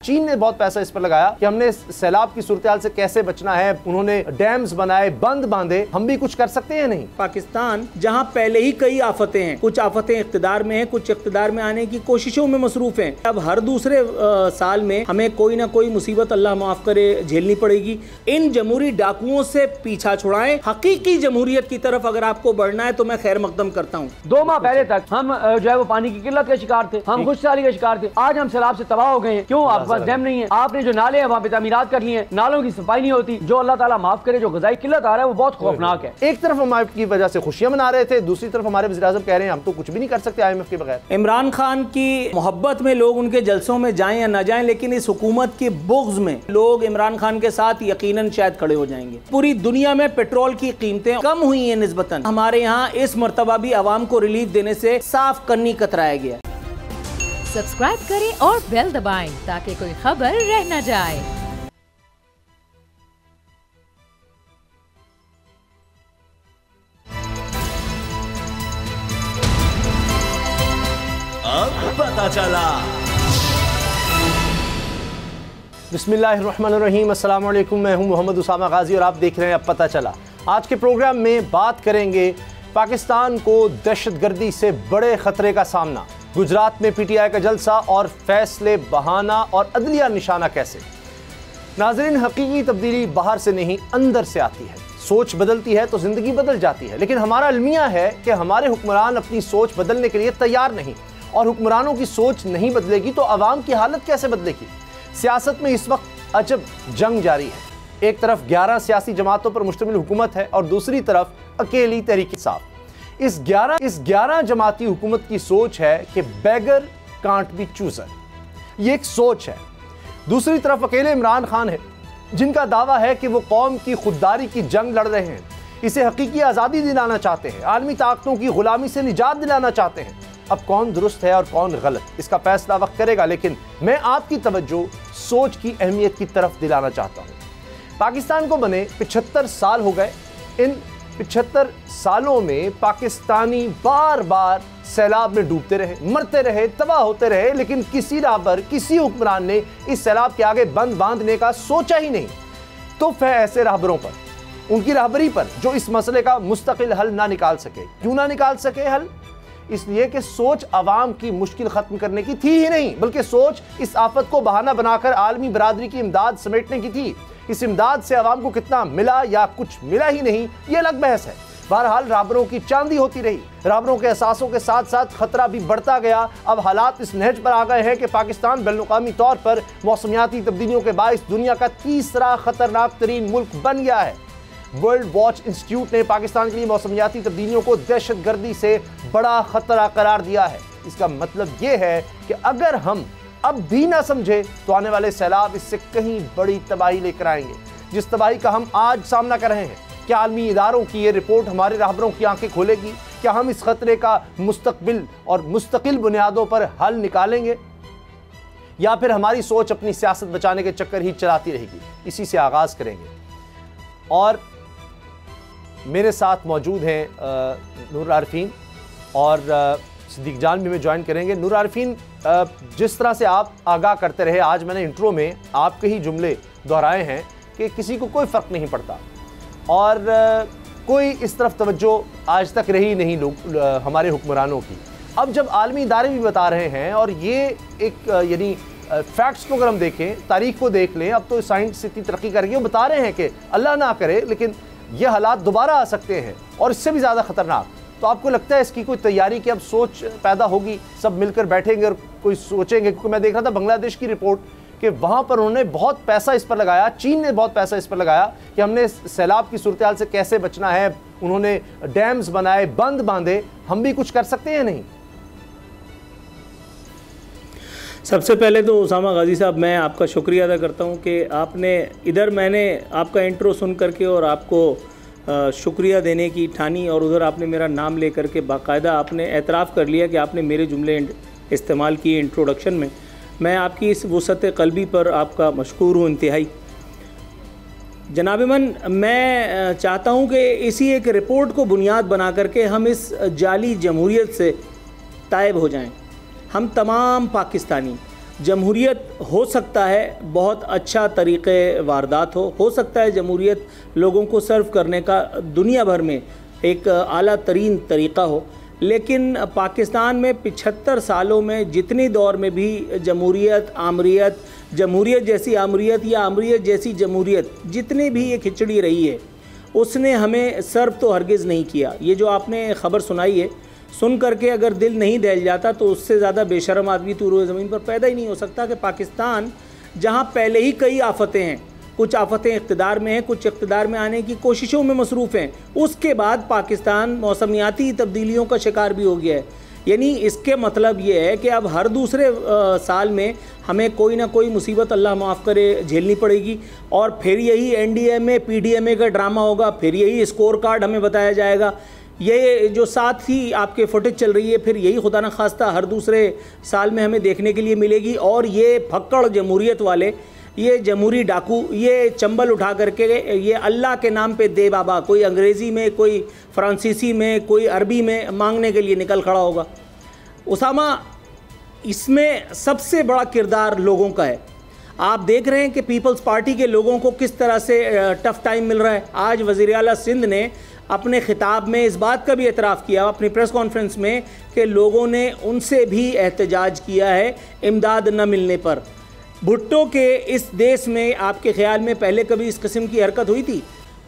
चीन ने बहुत पैसा इस पर लगाया कि हमने सैलाब की सूरत हाल से कैसे बचना है, उन्होंने डैम्स बनाए, बंद बांधे, हम भी कुछ कर सकते हैं नहीं। पाकिस्तान जहां पहले ही कई आफतें हैं, कुछ आफतें इख्तिदार में हैं, कुछ इख्तिदार में आने की कोशिशों में मसरूफ हैं। अब हर दूसरे साल में हमें कोई ना कोई मुसीबत अल्लाह माफ करे झेलनी पड़ेगी। इन जमहूरी डाकुओं से पीछा छुड़ाएं, हकीकी जमहूरियत की तरफ अगर आपको बढ़ना है तो मैं खैर मकदम करता हूँ। 2 माह पहले तक हम जो है वो पानी की किल्लत के शिकार थे, हम खुशहाली के शिकार थे। आज हम सैलाब से तबाह हो गए हैं। क्यों? आपके पास डैम नहीं है, आपने जो नाले हैं वहाँ पे तामीरात कर लिए हैं, नालों की सफाई नहीं होती। जो अल्लाह ताला माफ करे, जो ग़ज़ाई किल्लत आ रहा है वो बहुत खौफनाक है। एक तरफ हम आपकी वजह से खुशियां मना रहे थे, दूसरी तरफ हमारे वज़ीर-ए-आज़म कह रहे हैं हम तो कुछ भी नहीं कर सकते IMF के बगैर। इमरान खान की मोहब्बत में लोग उनके जलसों में जाएं या ना जाएं, लेकिन इस हुकूमत की बुग़्ज़ में लोग इमरान खान के साथ यकीनन शायद खड़े हो जाएंगे। पूरी दुनिया में पेट्रोल की कीमतें कम हुई हैं निस्बतन, हमारे यहाँ इस मरतबा भी आवाम को रिलीफ देने से साफ कन्नी कतराया गया। सब्सक्राइब करें और बेल दबाएं ताकि कोई खबर रह न जाए। अब पता चला। बिस्मिल्लाहिर्रहमानिर्रहीम, अस्सलाम वालेकुम। मैं हूं मोहम्मद उसामा गाजी और आप देख रहे हैं अब पता चला। आज के प्रोग्राम में बात करेंगे पाकिस्तान को दहशतगर्दी से बड़े खतरे का सामना, गुजरात में PTI का जलसा और फैसले बहाना और अदलिया निशाना कैसे। नाज़रीन, हकीकी तब्दीली बाहर से नहीं अंदर से आती है। सोच बदलती है तो ज़िंदगी बदल जाती है, लेकिन हमारा अलमिया है कि हमारे हुक्मरान अपनी सोच बदलने के लिए तैयार नहीं, और हुक्मरानों की सोच नहीं बदलेगी तो अवाम की हालत कैसे बदलेगी। सियासत में इस वक्त अजब जंग जारी है। एक तरफ 11 सियासी जमातों पर मुश्तमिल हुकूमत है और दूसरी तरफ अकेली तहरीक-ए-इंसाफ। इस 11 जमाती हुकूमत की सोच है कि बेगर कांट बी चूजर, ये एक सोच है। दूसरी तरफ अकेले इमरान खान है जिनका दावा है कि वो कौम की खुददारी की जंग लड़ रहे हैं, इसे हकीकी आज़ादी दिलाना चाहते हैं, आलमी ताकतों की गुलामी से निजात दिलाना चाहते हैं। अब कौन दुरुस्त है और कौन गलत, इसका फैसला वक्त करेगा, लेकिन मैं आपकी तवज्जो सोच की अहमियत की तरफ दिलाना चाहता हूँ। पाकिस्तान को बने 75 साल हो गए। इन 75 सालों में पाकिस्तानी बार बार सैलाब में डूबते रहे, मरते रहे, तबाह होते रहे, लेकिन किसी राहबर, किसी हुक्मरान ने इस सैलाब के आगे बंद बांधने का सोचा ही नहीं। तो फिर ऐसे राहबरों पर, उनकी राहबरी पर जो इस मसले का मुस्तकिल हल ना निकाल सके। क्यों ना निकाल सके हल? इसलिए कि सोच आवाम की मुश्किल ख़त्म करने की थी ही नहीं, बल्कि सोच इस आफत को बहाना बनाकर आलमी बरादरी की इमदाद समेटने की थी। इस इमदाद से आवाम को कितना मिला या कुछ मिला ही नहीं, ये अलग बहस है। बहरहाल राहबरों की चांदी होती रही, राहबरों के एहसासों के साथ साथ खतरा भी बढ़ता गया। अब हालात इस नहज पर आ गए हैं कि पाकिस्तान बैनुल-अक़वामी तौर पर मौसमियाती तब्दीलियों के बाइस दुनिया का तीसरा खतरनाक तरीन मुल्क बन गया है। वर्ल्ड वॉच इंस्टीट्यूट ने पाकिस्तान के लिए मौसमियाती तब्दीलियों को दहशतगर्दी से बड़ा खतरा करार दिया है। इसका मतलब ये है कि अगर हम अब भी ना समझे तो आने वाले सैलाब इससे कहीं बड़ी तबाही लेकर आएंगे, जिस तबाही का हम आज सामना कर रहे हैं। क्या आलमी इदारों की ये रिपोर्ट हमारे राहबरों की आंखें खोलेगी? क्या हम इस खतरे का मुस्तकबिल और मुस्तकिल बुनियादों पर हल निकालेंगे, या फिर हमारी सोच अपनी सियासत बचाने के चक्कर ही चलाती रहेगी? इसी से आगाज़ करेंगे। और मेरे साथ मौजूद हैं नूर आरिफीन और सिद्दीक जान भी हमें ज्वाइन करेंगे। नूर आरिफीन, जिस तरह से आप आगाह करते रहे, आज मैंने इंट्रो में आपके ही जुमले दोहराए हैं कि किसी को कोई फ़र्क नहीं पड़ता, और कोई इस तरफ तवज्जो आज तक रही नहीं लोग हमारे हुक्मरानों की। अब जब आलमी इदारे भी बता रहे हैं, और ये एक यानी फैक्ट्स को अगर हम देखें, तारीख को देख लें, अब तो साइंस इतनी तरक्की कर रही है, वो बता रहे हैं कि अल्लाह ना करे लेकिन ये हालात दोबारा आ सकते हैं और इससे भी ज़्यादा ख़तरनाक। तो आपको लगता है इसकी कोई तैयारी कि अब सोच पैदा होगी, सब मिलकर बैठेंगे और कोई सोचेंगे? क्योंकि मैं देख रहा था बांग्लादेश की रिपोर्ट कि वहाँ पर उन्होंने बहुत पैसा इस पर लगाया, चीन ने बहुत पैसा इस पर लगाया कि हमने सैलाब की सूरत हाल से कैसे बचना है। उन्होंने डैम्स बनाए, बंद बांधे, हम भी कुछ कर सकते हैं नहीं? सबसे पहले तो उसामा गाजी साहब, मैं आपका शुक्रिया अदा करता हूं कि आपने इधर मैंने आपका इंट्रो सुन करके और आपको शुक्रिया देने की ठानी, और उधर आपने मेरा नाम ले करके बाकायदा आपने एतराफ़ कर लिया कि आपने मेरे जुमले इस्तेमाल किए इंट्रोडक्शन में। मैं आपकी इस वसअत क़ल्बी पर आपका मशकूर हूँ इंतहाई। जनाब मन, मैं चाहता हूँ कि इसी एक रिपोर्ट को बुनियाद बना करके हम इस जाली जमहूरियत से तायब हो जाएं। हम तमाम पाकिस्तानी जमहूरियत हो सकता है बहुत अच्छा तरीक़े वारदात हो सकता है जमहूरियत लोगों को सर्व करने का दुनिया भर में एक आला तरीन तरीक़ा हो, लेकिन पाकिस्तान में 75 सालों में जितनी दौर में भी जमहूरियत, आमरीत, जमहूरियत जैसी आमरीत या आमरीत जैसी जमहूरियत जितनी भी ये खिचड़ी रही है, उसने हमें सर्व तो हरगिज़ नहीं किया। ये जो आपने ख़बर सुनाई है, सुन करके अगर दिल नहीं दहल जाता तो उससे ज़्यादा बेशर्म आदमी तो रूए ज़मीन पर पैदा ही नहीं हो सकता कि पाकिस्तान जहाँ पहले ही कई आफतें हैं, कुछ आफतें इक़्तिदार में हैं, कुछ इक़्तिदार में आने की कोशिशों में मसरूफ़ हैं, उसके बाद पाकिस्तान मौसमियाती तब्दीलियों का शिकार भी हो गया है। यानी इसके मतलब ये है कि अब हर दूसरे साल में हमें कोई ना कोई मुसीबत अल्लाह माफ़ करे झेलनी पड़ेगी, और फिर यही NDMA PDMA का ड्रामा होगा, फिर यही स्कोर कार्ड हमें बताया जाएगा, ये जो साथ ही आपके फुटेज चल रही है, फिर यही खुदा न खास्ता हर दूसरे साल में हमें देखने के लिए मिलेगी। और ये फक्कड़ जमहूरियत वाले, ये जमहूरी डाकू, ये चंबल उठा करके ये अल्लाह के नाम पे दे बाबा, कोई अंग्रेज़ी में, कोई फ्रांसीसी में, कोई अरबी में मांगने के लिए निकल खड़ा होगा। उसामा, इसमें सबसे बड़ा किरदार लोगों का है। आप देख रहे हैं कि पीपल्स पार्टी के लोगों को किस तरह से टफ़ टाइम मिल रहा है। आज वज़ीर आला सिंध ने अपने ख़िताब में इस बात का भी एतराफ़ किया अपनी प्रेस कॉन्फ्रेंस में कि लोगों ने उनसे भी एहतजाज किया है इमदाद न मिलने पर। भुट्टो के इस देश में आपके ख़्याल में पहले कभी इस किस्म की हरकत हुई थी?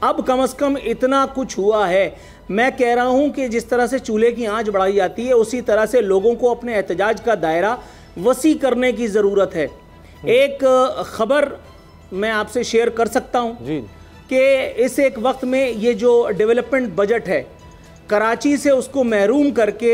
अब कम अज़ कम इतना कुछ हुआ है। मैं कह रहा हूँ कि जिस तरह से चूल्हे की आंच बढ़ाई जाती है, उसी तरह से लोगों को अपने एहतजाज का दायरा वसी करने की ज़रूरत है। एक ख़बर मैं आपसे शेयर कर सकता हूँ कि इस एक वक्त में ये जो डेवलपमेंट बजट है, कराची से उसको महरूम करके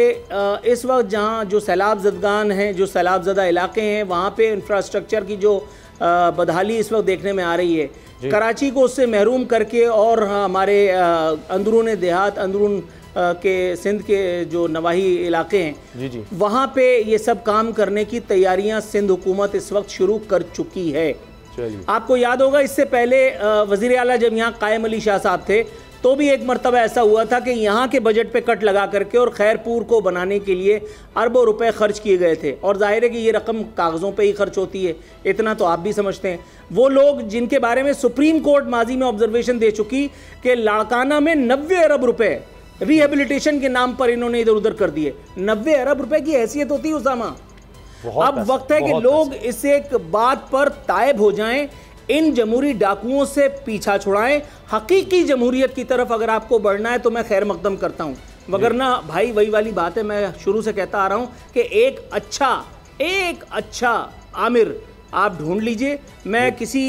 इस वक्त जहाँ जो सैलाब ज़दगान हैं, जो सैलाब ज़दा इलाके हैं, वहाँ पे इंफ्रास्ट्रक्चर की जो बदहाली इस वक्त देखने में आ रही है, कराची को उससे महरूम करके और हमारे अंदरून देहात, अंदरून के सिंध के जो नवाही इलाके हैं, वहाँ पे ये सब काम करने की तैयारियाँ सिंध हुकूमत इस वक्त शुरू कर चुकी है। आपको याद होगा इससे पहले वज़ीर आला जब यहाँ कायम अली शाह साहब थे तो भी एक मरतबा ऐसा हुआ था कि यहाँ के बजट पे कट लगा करके और खैरपुर को बनाने के लिए अरबों रुपए खर्च किए गए थे। और जाहिर है कि ये रकम कागज़ों पे ही खर्च होती है, इतना तो आप भी समझते हैं। वो लोग जिनके बारे में सुप्रीम कोर्ट माजी में ऑब्जर्वेशन दे चुकी कि लाड़काना में 90 अरब रुपए रिहेबिलिटेशन के नाम पर इन्होंने इधर उधर कर दिए। 90 अरब रुपए की हैसियत होती है उसामा। अब वक्त है कि लोग इस एक बात पर तायब हो जाएं, इन जमहूरी डाकुओं से पीछा छुड़ाएं। हकीकी जमहूरियत की तरफ अगर आपको बढ़ना है तो मैं खैर मकदम करता हूं, वगरना भाई वही वाली बात है, मैं शुरू से कहता आ रहा हूं कि एक अच्छा आमिर आप ढूंढ लीजिए। मैं किसी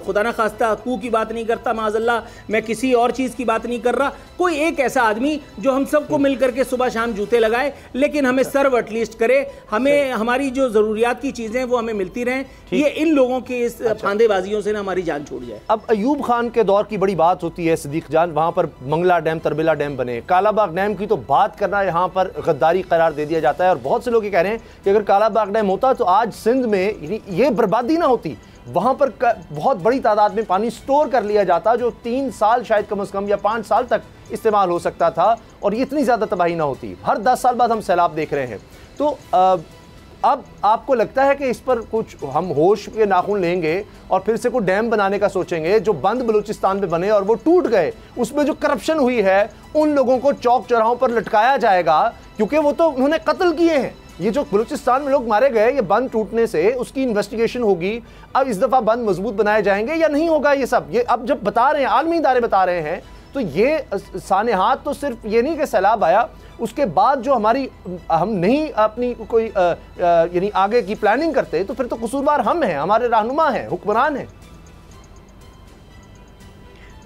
खुदा न खास्ता कू की बात नहीं करता, माज़अल्लाह, मैं किसी और चीज़ की बात नहीं कर रहा। कोई एक ऐसा आदमी जो हम सबको मिल करके सुबह शाम जूते लगाए, लेकिन हमें सर्व एटलीस्ट करे, हमें हमारी जो ज़रूरियात की चीज़ें वो हमें मिलती रहें। ये इन लोगों की इस फांदेबाजियों से ना हमारी जान छूट जाए। अब अयूब खान के दौर की बड़ी बात होती है सिद्दीक जान, वहाँ पर मंगला डैम, तरबिला डैम बने, कालाबाग डैम की तो बात करना यहाँ पर गद्दारी करार दे दिया जाता है। और बहुत से लोग ये कह रहे हैं कि अगर कालाबाग डैम होता तो आज सिंध में ये बर्बादी ना होती, वहां पर बहुत बड़ी तादाद में पानी स्टोर कर लिया जाता जो 3 साल शायद कम से कम या 5 साल तक इस्तेमाल हो सकता था और इतनी ज़्यादा तबाही ना होती। हर 10 साल बाद हम सैलाब देख रहे हैं। तो अब आपको लगता है कि इस पर कुछ हम होश के नाखून लेंगे और फिर से कोई डैम बनाने का सोचेंगे? जो बंद बलूचिस्तान में बने और वो टूट गए, उसमें जो करप्शन हुई है उन लोगों को चौक चौराहों पर लटकाया जाएगा, क्योंकि वो तो उन्होंने कत्ल किए हैं। ये जो बलूचिस्तान में लोग मारे गए, ये बंद टूटने से उसकी इन्वेस्टिगेशन होगी। अब इस दफ़ा बंद मजबूत बनाए जाएंगे या नहीं होगा ये सब? ये अब जब बता रहे हैं, आलमी इदारे बता रहे हैं, तो ये सानेहात तो सिर्फ ये नहीं कि सैलाब आया, उसके बाद जो हम नहीं अपनी कोई यानी आगे की प्लानिंग करते, तो फिर तो कसूरवार हम हैं, हमारे रहनुमा हैं, हुक्मरान हैं।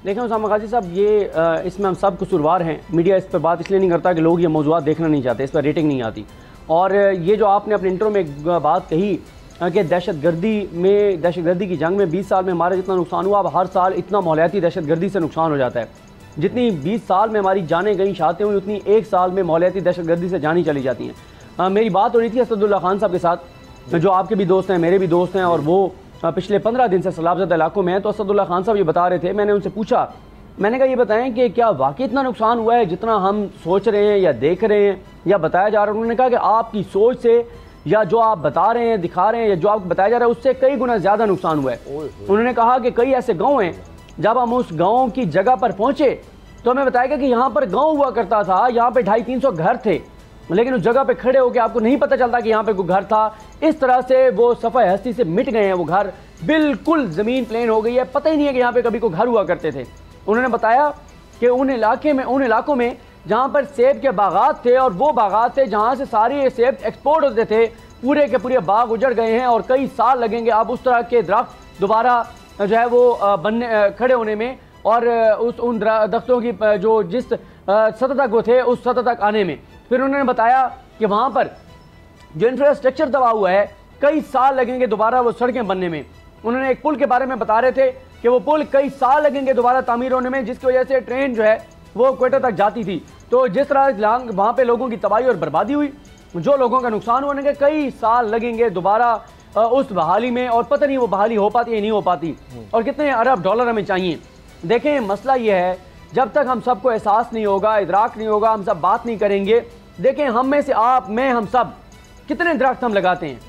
देखें उसामा गाजी साहब, ये इसमें हम सब कसूरवार हैं। मीडिया इस पर बात इसलिए नहीं करता कि लोग ये मौज़ूआत देखना नहीं चाहते, इस पर रेटिंग नहीं आती। और ये जो आपने अपने इंट्रो में बात कही कि दहशतगर्दी की जंग में 20 साल में हमारा जितना नुकसान हुआ, अब हर साल इतना माहौलियाती दहशतगर्दी से नुकसान हो जाता है। जितनी 20 साल में हमारी जानें गई, शहादतें हुई, उतनी एक साल में माहौलियाती दहशतगर्दी से जानी चली जाती हैं। मेरी बात हो रही थी असदुल्ला खान साहब के साथ, जो आपके भी दोस्त हैं, मेरे भी दोस्त हैं, और वो पिछले 15 दिन से सैलाबज़दा इलाकों में हैं। तो असदुल्ला खान साहब ये बता रहे थे, मैंने उनसे पूछा, मैंने कहा ये बताएं कि क्या वाकई इतना नुकसान हुआ है जितना हम सोच रहे हैं या देख रहे हैं या बताया जा रहा है? उन्होंने कहा कि आपकी सोच से या जो आप बता रहे हैं, दिखा रहे हैं, या जो आपको बताया जा रहा है उससे कई गुना ज़्यादा नुकसान हुआ है। उन्होंने कहा कि कई ऐसे गाँव हैं, जब हम उस गाँव की जगह पर पहुँचे तो हमें बताया गया कि यहाँ पर गाँव हुआ करता था, यहाँ पे 250-300 घर थे, लेकिन उस जगह पे खड़े होकर आपको नहीं पता चलता कि यहाँ पे कोई घर था। इस तरह से वो सफ़े हस्ती से मिट गए हैं, वो घर बिल्कुल ज़मीन प्लेन हो गई है, पता ही नहीं है कि यहाँ पे कभी कोई घर हुआ करते थे। उन्होंने बताया कि उन इलाकों में जहाँ पर सेब के बागात थे, और वो बागात थे जहाँ से सारे ये सेब एक्सपोर्ट होते थे, पूरे के पूरे बाग उजड़ गए हैं और कई साल लगेंगे अब उस तरह के दरख्त दोबारा जो है वो बनने खड़े होने में, और उन दरख्तों की जो जिस सतह तक वो थे उस सतह तक आने में। फिर उन्होंने बताया कि वहाँ पर जो इंफ्रास्ट्रक्चर दबा हुआ है, कई साल लगेंगे दोबारा वो सड़कें बनने में। उन्होंने एक पुल के बारे में बता रहे थे कि वो पुल कई साल लगेंगे दोबारा तामीर होने में, जिसकी वजह से ट्रेन जो है वो क्वेटा तक जाती थी। तो जिस तरह वहाँ पे लोगों की तबाही और बर्बादी हुई, जो लोगों का नुकसान होने के कई साल लगेंगे दोबारा उस बहाली में, और पता नहीं वो बहाली हो पाती है नहीं हो पाती, और कितने अरब डॉलर हमें चाहिए। देखें, मसला ये है, जब तक हम सबको एहसास नहीं होगा, इदराक नहीं होगा, हम सब बात नहीं करेंगे। देखें, हम में से आप, मैं, हम सब कितने दरख्त हम लगाते हैं,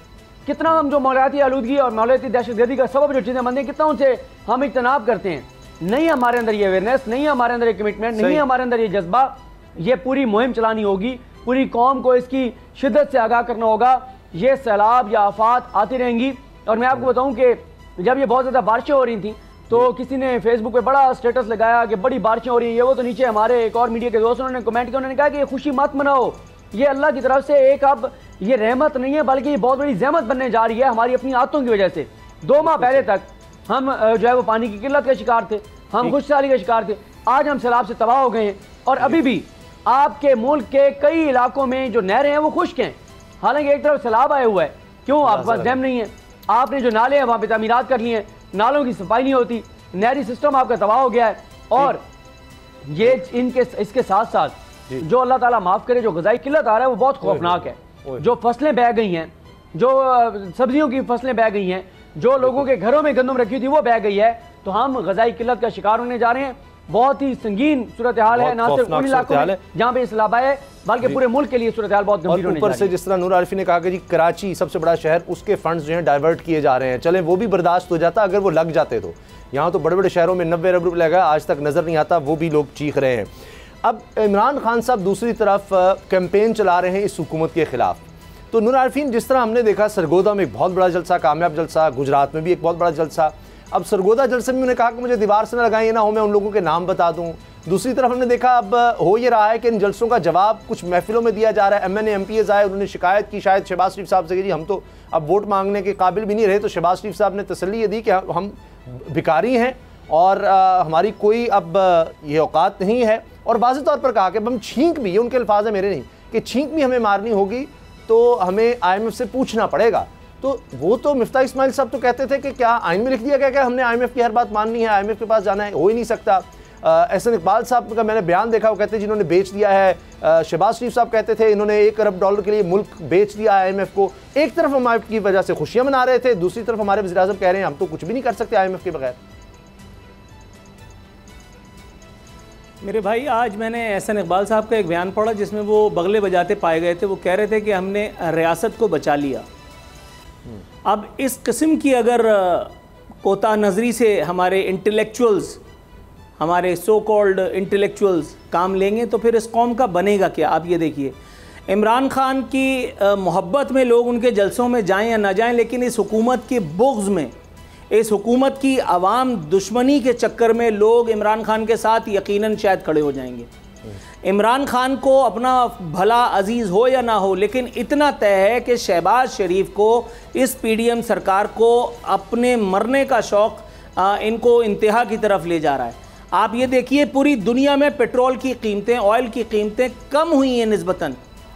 कितना हम जो माहौलियाती आलूदगी और माहौलियाती दहशतगर्दी का सबब जो चीज़ें बनती हैं, कितना उनसे हम इज्तनाब करते हैं। नहीं हमारे अंदर ये अवेयरनेस, नहीं हमारे अंदर ये कमिटमेंट, नहीं हमारे अंदर ये जज्बा। ये पूरी मुहिम चलानी होगी, पूरी कौम को इसकी शिद्दत से आगाह करना होगा। ये सैलाब या आफात आती रहेंगी। और मैं आपको बताऊं कि जब ये बहुत ज़्यादा बारिशें हो रही थी तो किसी ने फेसबुक पे बड़ा स्टेटस लगाया कि बड़ी बारिशें हो रही हैं, ये वो, तो नीचे हमारे एक और मीडिया के दोस्तों ने कमेंट किया, उन्होंने कहा कि ये खुशी मत मनाओ, ये अल्लाह की तरफ से एक अब ये रहमत नहीं है बल्कि ये बहुत बड़ी जहमत बनने जा रही है हमारी अपनी आदतों की वजह से। 2 माह पहले तक हम जो है वो पानी की किल्लत के शिकार थे, हम खुशहाली के शिकार थे। आज हम सैलाब से तबाह हो गए हैं, और अभी भी आपके मुल्क के कई इलाकों में जो नहरें हैं वो खुश्क हैं। हालांकि एक तरफ सैलाब आया हुआ है, क्यों? आपके पास डैम नहीं है, आपने जो नाले हैं वहाँ पे तामीरात कर लिए हैं, नालों की सफाई नहीं होती, नहरी सिस्टम आपका तबाह हो गया है। और ये इसके साथ साथ जो अल्लाह ताला माफ़ करे जो ग़िज़ाई किल्लत आ रहा है वो बहुत खौफनाक है। जो फसलें बह गई हैं, जो सब्जियों की फसलें बह गई हैं, जो लोगों के घरों में गंदम रखी थी वो बह गई है, तो हम ग़िज़ाई किल्लत का शिकार होने जा रहे हैं। बहुत ही संगीन सूरत हाल है, ना सिर्फ उन इलाकों में जहाँ पे सैलाब है बल्कि पूरे मुल्क के लिए सूरत हाल बहुत गंभीर होने जा रही है। ऊपर से जिस तरह नूर आरिफी ने कहा कि जी कराची सबसे बड़ा शहर, उसके फंड्स जो हैं डाइवर्ट किए जा रहे हैं, चले वो भी बर्दाश्त हो जाता अगर वो लग जाते तो। यहाँ तो बड़े बड़े शहरों में 90 अरब रुपये लगा, आज तक नज़र नहीं आता, वो भी लोग चीख रहे हैं। अब इमरान खान साहब दूसरी तरफ कैंपेन चला रहे हैं इस हुकूमत के खिलाफ। तो नूर आरिफीन, जिस तरह हमने देखा सरगोदा में एक बहुत बड़ा जलसा, कामयाब जलसा, गुजरात में भी एक बहुत बड़ा जलसा। अब सरगोदा जलसे में उन्होंने कहा कि मुझे दीवार से न लगाएं, ना हो मैं उन लोगों के नाम बता दूं। दूसरी तरफ हमने देखा अब हो ये रहा है कि इन जलसों का जवाब कुछ महफिलों में दिया जा रहा है। MNA MPs आए, उन्होंने शिकायत की शायद शहबाज शरीफ साहब से कि जी हम तो अब वोट मांगने के काबिल भी नहीं रहे, तो शहबाज शरीफ साहब ने तसल्ली ये दी कि हम भिखारी हैं और हमारी कोई अब ये औकात नहीं है, और वाज़ेह तौर पर कहा कि हम छींक भी, ये उनके अल्फाज है मेरे नहीं, कि छींक भी हमें मारनी होगी तो हमें IMF से पूछना पड़ेगा। तो वो तो मिफ्ता इस्माइल साहब तो कहते थे कि क्या आइन में लिख दिया गया कि हमने IMF की हर बात माननी है, IMF के पास जाना है, हो ही नहीं सकता। एहसन इकबाल साहब का मैंने बयान देखा, वो कहते हैं जिन्होंने बेच दिया है। शहबाज शरीफ साहब कहते थे इन्होंने $1 अरब के लिए मुल्क बेच दिया IMF को। एक तरफ हम IMF की वजह से खुशियाँ मना रहे थे, दूसरी तरफ हमारे वज़ीर आज़म कह रहे हैं हम तो कुछ भी नहीं कर सकते IMF के बगैर। मेरे भाई, आज मैंने एहसन इकबाल साहब का एक बयान पढ़ा जिसमें वो बगले बजाते पाए गए थे। वो कह रहे थे कि हमने रियासत को बचा लिया। अब इस किस्म की अगर कोता नज़री से हमारे इंटेलेक्चुअल्स, हमारे सो कॉल्ड इंटेलेक्चुअल्स काम लेंगे तो फिर इस कौम का बनेगा क्या? आप ये देखिए, इमरान खान की मोहब्बत में लोग उनके जलसों में जाएं या ना जाएं, लेकिन इस हुकूमत के बुग़्ज़ में, इस हुकूमत की आवाम दुश्मनी के चक्कर में लोग इमरान खान के साथ यकीनन शायद खड़े हो जाएंगे। इमरान खान को अपना भला अजीज़ हो या ना हो, लेकिन इतना तय है कि शहबाज शरीफ को, इस PDM सरकार को अपने मरने का शौक़ इनको इंतहा की तरफ ले जा रहा है। आप ये देखिए, पूरी दुनिया में पेट्रोल की कीमतें, ऑयल की कीमतें कम हुई हैं निस्बतन,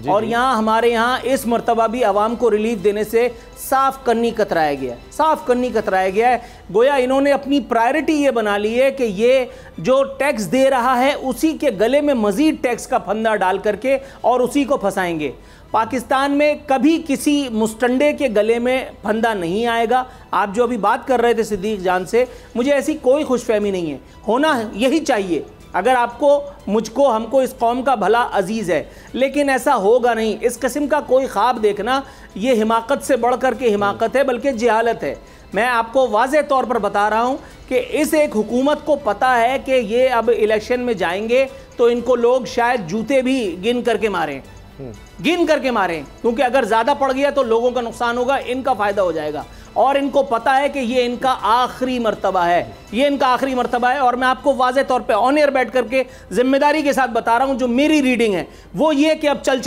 और यहाँ हमारे यहाँ इस मरतबा भी आवाम को रिलीफ देने से साफ कन्नी कतराया गया है, साफ कन्नी कतराया गया है। गोया इन्होंने अपनी प्रायोरिटी ये बना ली है कि ये जो टैक्स दे रहा है उसी के गले में मज़ीद टैक्स का फंदा डाल करके और उसी को फंसाएंगे। पाकिस्तान में कभी किसी मुस्टंडे के गले में फंदा नहीं आएगा। आप जो अभी बात कर रहे थे सिद्दीक जान से, मुझे ऐसी कोई खुशफहमी नहीं है, होना यही चाहिए अगर आपको, मुझको, हमको इस कौम का भला अजीज़ है। लेकिन ऐसा होगा नहीं। इस किस्म का कोई ख्वाब देखना ये हिमाकत से बढ़ कर के हिमाकत है, बल्कि जहालत है। मैं आपको वाज़े तौर पर बता रहा हूँ कि इस एक हुकूमत को पता है कि ये अब इलेक्शन में जाएंगे तो इनको लोग शायद जूते भी गिन करके मारें, क्योंकि अगर ज़्यादा पड़ गया तो लोगों का नुकसान होगा, इनका फ़ायदा हो जाएगा। और इनको पता है कि ये इनका आखिरी मर्तबा है, और मैं आपको वाज़े तौर पे ऑन एयर बैठ करके जिम्मेदारी के साथ बता रहा हूँ, जो मेरी रीडिंग है वो ये कि अब चल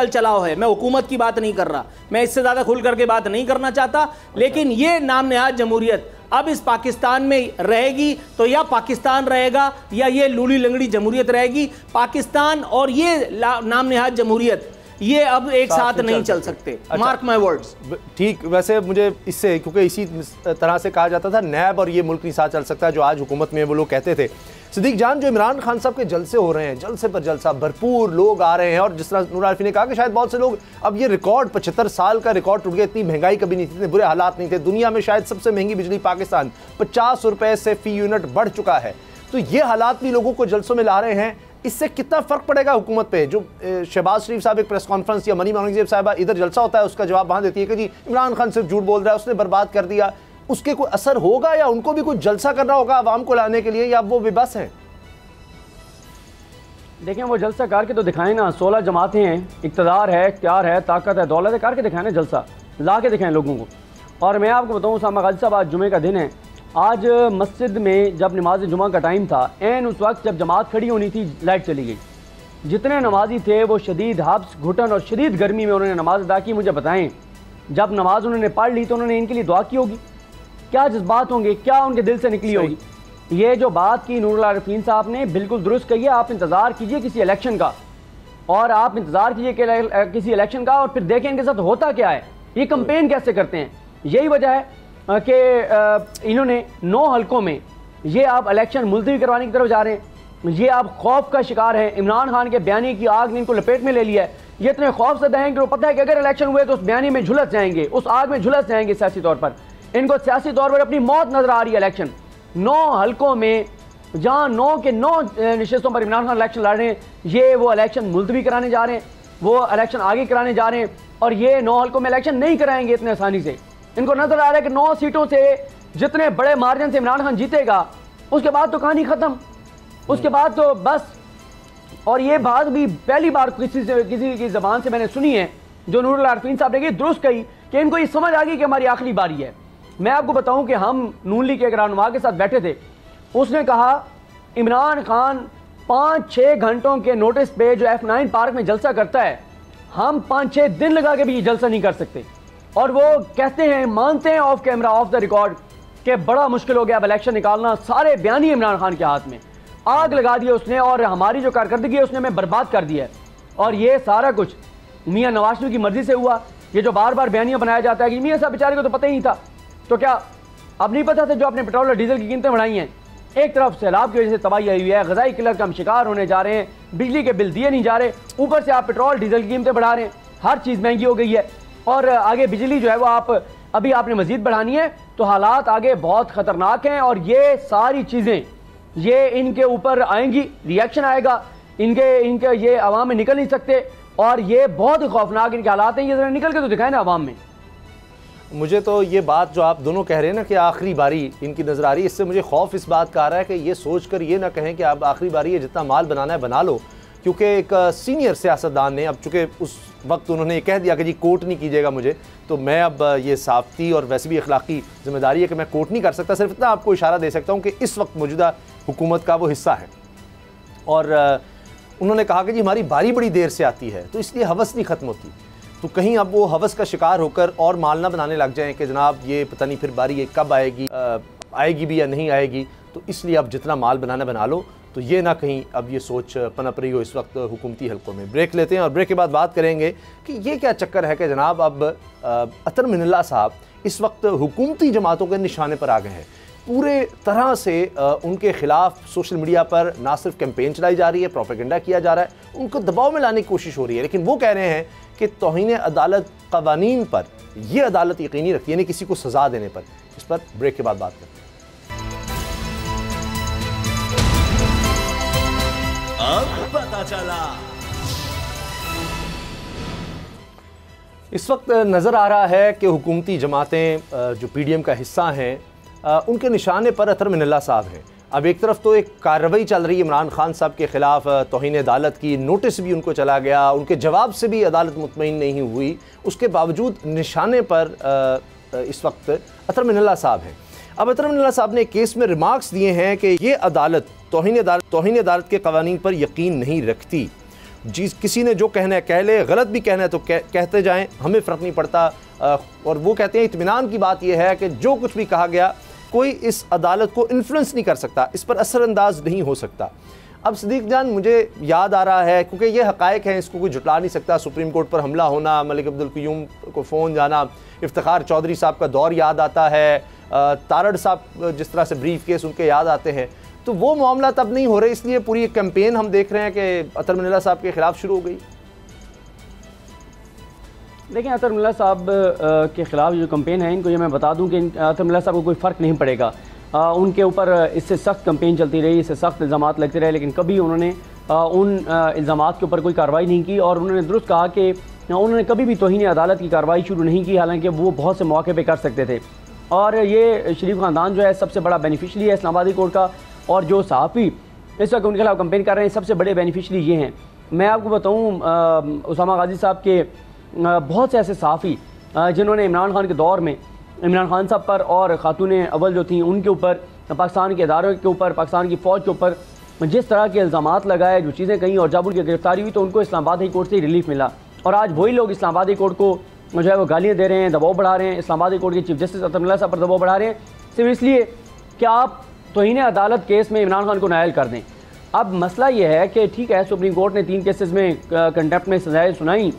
चलाओ है। मैं हुकूमत की बात नहीं कर रहा, मैं इससे ज़्यादा खुल करके बात नहीं करना चाहता। लेकिन ये नाम नेहाद जमहूरियत अब इस पाकिस्तान में रहेगी तो या पाकिस्तान रहेगा या ये लूली लंगड़ी जमहूरियत रहेगी। पाकिस्तान और ये नाम नेहाद जमहूरियत ये अब एक साथ नहीं चल सकते। Mark my words. ठीक, वैसे मुझे इससे, क्योंकि इसी तरह से कहा जाता था नैब और ये मुल्क नहीं साथ चल सकता, जो आज हुकूमत में वो लोग कहते थे। सिद्दीक जान, जो इमरान खान साहब के जलसे हो रहे हैं, जलसे पर जलसा, भरपूर लोग आ रहे हैं, और जिस तरह नूर आरिफी ने कहा कि शायद बहुत से लोग, अब ये रिकॉर्ड 75 साल का रिकॉर्ड टूट गया। इतनी महंगाई कभी नहीं थी, इतने बुरे हालात नहीं थे। दुनिया में शायद सबसे महंगी बिजली पाकिस्तान 50 रुपए से फी यूनिट बढ़ चुका है। तो ये हालात भी लोगों को जलसों में ला रहे हैं। इससे कितना फर्क पड़ेगा हुकूमत पे? जो शहबाज शरीफ साहब एक प्रेस कॉन्फ्रेंस या मनी औरंगजेब साहबा इधर जलसा होता है, उसका जवाब वहां देती है कि जी इमरान खान सिर्फ झूठ बोल रहा है, उसने बर्बाद कर दिया। उसके कोई असर होगा या उनको भी कुछ जलसा करना होगा आवाम को लाने के लिए, या वो बेबस हैं? देखें, वो जलसा करके तो दिखाएं ना। 16 जमातें हैं, इक़्तिदार है, इख्तियार है, ताकत है, दौलत है, करके दिखाएं ना, जलसा ला के दिखाएं लोगों को। और मैं आपको बताऊँ उसामा गाजी साहब, आज जुमे का दिन है। आज मस्जिद में जब नमाज जुमा का टाइम था, ऐन उस वक्त जब जमात खड़ी होनी थी, लाइट चली गई। जितने नमाजी थे वो शदीद हब्स, घुटन और शदीद गर्मी में उन्होंने नमाज अदा की। मुझे बताएं, जब नमाज उन्होंने पढ़ ली तो उन्होंने इनके लिए दुआ की होगी? क्या जज्बात होंगे, क्या उनके दिल से निकली होगी? ये जो बात की नूरुल आरिफीन साहब ने, बिल्कुल दुरुस्त कही है। आप इंतज़ार कीजिए किसी इलेक्शन का, और आप इंतज़ार कीजिए किसी इलेक्शन का, और फिर देखें इनके साथ होता क्या है, ये कंपेन कैसे करते हैं। यही वजह है कि इन्होंने 9 हलकों में ये आप इलेक्शन मुलतवी करवाने की तरफ जा रहे हैं। ये आप खौफ का शिकार हैं। इमरान खान के बयानी की आग ने इनको लपेट में ले लिया है। ये इतने खौफ से हैं कि वो पता है कि अगर इलेक्शन हुए तो उस बयानी में झुलस जाएंगे, उस आग में झुलस जाएंगे। सियासी तौर पर इनको सियासी तौर पर अपनी मौत नजर आ रही है। इलेक्शन 9 हलकों में, जहाँ 9 के 9 नशिस्तों पर इमरान खान इलेक्शन लड़ रहे हैं, ये वो इलेक्शन मुलतवी कराने जा रहे हैं, वो इलेक्शन आगे कराने जा रहे हैं। और ये 9 हलकों में इलेक्शन नहीं कराएंगे इतने आसानी से। इनको नजर आ रहा है कि 9 सीटों से जितने बड़े मार्जिन से इमरान खान जीतेगा, उसके बाद तो कहानी खत्म, उसके बाद तो बस। और ये बात भी पहली बार किसी की जबान से मैंने सुनी है, जो नूरुल आरिफीन साहब ने दुरुस्त कही कि इनको ये समझ आ गई कि हमारी आखिरी बारी है। मैं आपको बताऊं कि हम नून लीग के एक रहनुमा के साथ बैठे थे, उसने कहा इमरान खान 5-6 घंटों के नोटिस पे जो F9 पार्क में जलसा करता है, हम 5-6 दिन लगा के भी जलसा नहीं कर सकते। और वो कहते हैं, मानते हैं of camera, of the record, कि बड़ा मुश्किल हो गया अब इलेक्शन निकालना। सारे बयानी इमरान खान के हाथ में, आग लगा दी उसने, और हमारी जो कारकर्दगी है उसने हमें बर्बाद कर दिया है। और ये सारा कुछ मियाँ नवाज शरीफ की मर्जी से हुआ। ये जो बार बार बयानियां बनाया जाता है कि मियाँ साहब बेचारे को तो पता ही नहीं था, तो क्या अब नहीं पता था जो आपने पेट्रोल और डीजल की कीमतें बढ़ाई हैं? एक तरफ सैलाब की वजह से तबाही आई हुई है, ग़िज़ाई किल्लत का हम शिकार होने जा रहे हैं, बिजली के बिल दिए नहीं जा रहे, ऊपर से आप पेट्रोल डीजल की कीमतें बढ़ा रहे हैं, हर चीज़ महंगी हो गई है। और आगे बिजली जो है वो अभी आपने मजीद बढ़ानी है, तो हालात आगे बहुत ख़तरनाक हैं। और ये सारी चीज़ें ये इनके ऊपर आएंगी, रिएक्शन आएगा, इनके ये आवाम में निकल नहीं सकते। और ये बहुत ही खौफनाक इनके हालात हैं। ये ज़रा निकल के तो दिखाए ना आवाम में। मुझे तो ये बात जो आप दोनों कह रहे हैं ना कि आखिरी बारी इनकी नज़र आ रही है, इससे मुझे खौफ इस बात का आ रहा है कि ये सोच कर ये ना कहें कि आप आखिरी बारी है, जितना माल बनाना है बना लो। क्योंकि एक सीनियर सियासतदान ने, अब चूँकि उस वक्त उन्होंने ये कह दिया कि जी कोर्ट नहीं कीजिएगा मुझे, तो मैं अब ये साफ़ती और वैसे भी अखलाकी जिम्मेदारी है कि मैं कोर्ट नहीं कर सकता। सिर्फ इतना आपको इशारा दे सकता हूँ कि इस वक्त मौजूदा हुकूमत का वो हिस्सा है। और उन्होंने कहा कि जी हमारी बारी बड़ी देर से आती है, तो इसलिए हवस नहीं ख़त्म होती। तो कहीं अब वो हवस का शिकार होकर और माल ना बनाने लग जाएं कि जनाब ये पता नहीं फिर बारी ये कब आएगी, आएगी भी या नहीं आएगी, तो इसलिए अब जितना माल बनाना बना लो। तो ये ना कहीं अब ये सोच पनप रही हो इस वक्त हुकूमती हलकों में। ब्रेक लेते हैं और ब्रेक के बाद बात करेंगे कि ये क्या चक्कर है कि जनाब अब अतर मिनल्ला साहब इस वक्त हुकूमती जमातों के निशाने पर आ गए हैं। पूरे तरह से उनके ख़िलाफ़ सोशल मीडिया पर ना सिर्फ कैंपेन चलाई जा रही है, प्रोपेगेंडा किया जा रहा है, उनको दबाव में लाने की कोशिश हो रही है। लेकिन वो कह रहे हैं कि तौहीन अदालत क़वानीन पर यह अदालत यकीनी रखती है, यानी किसी को सज़ा देने पर। इस पर ब्रेक के बाद बात करते हैं। अब पता चला। इस वक्त नज़र आ रहा है कि हुकूमती जमातें जो पीडीएम का हिस्सा हैं उनके निशाने पर अतर मिनल्ला साहब हैं। अब एक तरफ तो एक कार्रवाई चल रही है इमरान खान साहब के ख़िलाफ़, तौहीन अदालत की नोटिस भी उनको चला गया, उनके जवाब से भी अदालत मुतमईन नहीं हुई, उसके बावजूद निशाने पर इस वक्त अतर मिनल्ला साहब हैं। अब अतर मिनल्ला साहब ने एक केस में रिमार्क्स दिए हैं कि ये अदालत तौहीन अदालत के कवानीन पर यकीन नहीं रखती। जी, किसी ने जो कहना है कह ले, गलत भी कहना है तो कहते जाएं, हमें फ़र्क नहीं पड़ता। और वो कहते हैं इत्मीनान की बात यह है कि जो कुछ भी कहा गया कोई इस अदालत को इन्फ्लुएंस नहीं कर सकता, इस पर असरअंदाज नहीं हो सकता। अब सदीक जान, मुझे याद आ रहा है क्योंकि ये हक़ाइक़ हैं, इसको कोई जुटला नहीं सकता। सुप्रीम कोर्ट पर हमला होना, मलिक अब्दुल क़य्यूम को फ़ोन जाना, इफ्तिखार चौधरी साहब का दौर याद आता है, तारड़ साहब जिस तरह से ब्रीफ केस उनके याद आते हैं। तो वो मामला तब नहीं हो रहे, इसलिए पूरी एक कैंपेन हम देख रहे हैं कि अतर मिनल्ला साहब के ख़िलाफ़ शुरू हो गई। देखिए, अतर मिनल्ला साहब के ख़िलाफ़ जो कैंपेन है, इनको ये मैं बता दूं कि अतर मिनल्ला साहब को कोई फ़र्क नहीं पड़ेगा। उनके ऊपर इससे सख्त कैंपेन चलती रही, इससे सख्त इल्ज़ामात लगते रहे, लेकिन कभी उन्होंने उन इल्ज़ामात के ऊपर कोई कार्रवाई नहीं की। और उन्होंने दुरुस्त कहा कि उन्होंने कभी भी तौहीन अदालत की कार्रवाई शुरू नहीं की, हालांकि वो बहुत से मौके पर कर सकते थे। और ये शरीफ ख़ानदान जो है सबसे बड़ा बेनिफिशरी है इस्लामाबादी कोर्ट का, और जो सहाफ़ी इस वक्त उनके खिलाफ कंपेन कर रहे हैं सबसे बड़े बेनिफिशरी ये हैं। मैं आपको बताऊं, उसामा गाजी साहब के बहुत से ऐसे सहाफ़ी जिन्होंने इमरान खान के दौर में इमरान खान साहब पर और खातून अव्वल जो थी उनके ऊपर, पाकिस्तान के इदारों के ऊपर, पाकिस्तान की फ़ौज के ऊपर जिस तरह के इल्ज़ामात लगाए, जो चीज़ें कहीं, और जब उनकी गिरफ्तारी हुई तो उनको इस्लामाबाद हाई कोर्ट से रिलीफ मिला। और आज वही लोग इस्लामाबाद हाई कोर्ट को जो है वो गालियाँ दे रहे हैं, दबाव बढ़ा रहे हैं, इस्लामाबाद हाई कोर्ट के चीफ जस्टिस अतर मिनल्ला साहब पर दबाव बढ़ा रहे हैं, सिर्फ इसलिए कि आप तौहीन अदालत केस में इमरान खान को नायल कर दें। अब मसला ये है कि ठीक है, सुप्रीम कोर्ट ने 3 केसेस में कंटेम्प्ट में सजाएं सुनाई,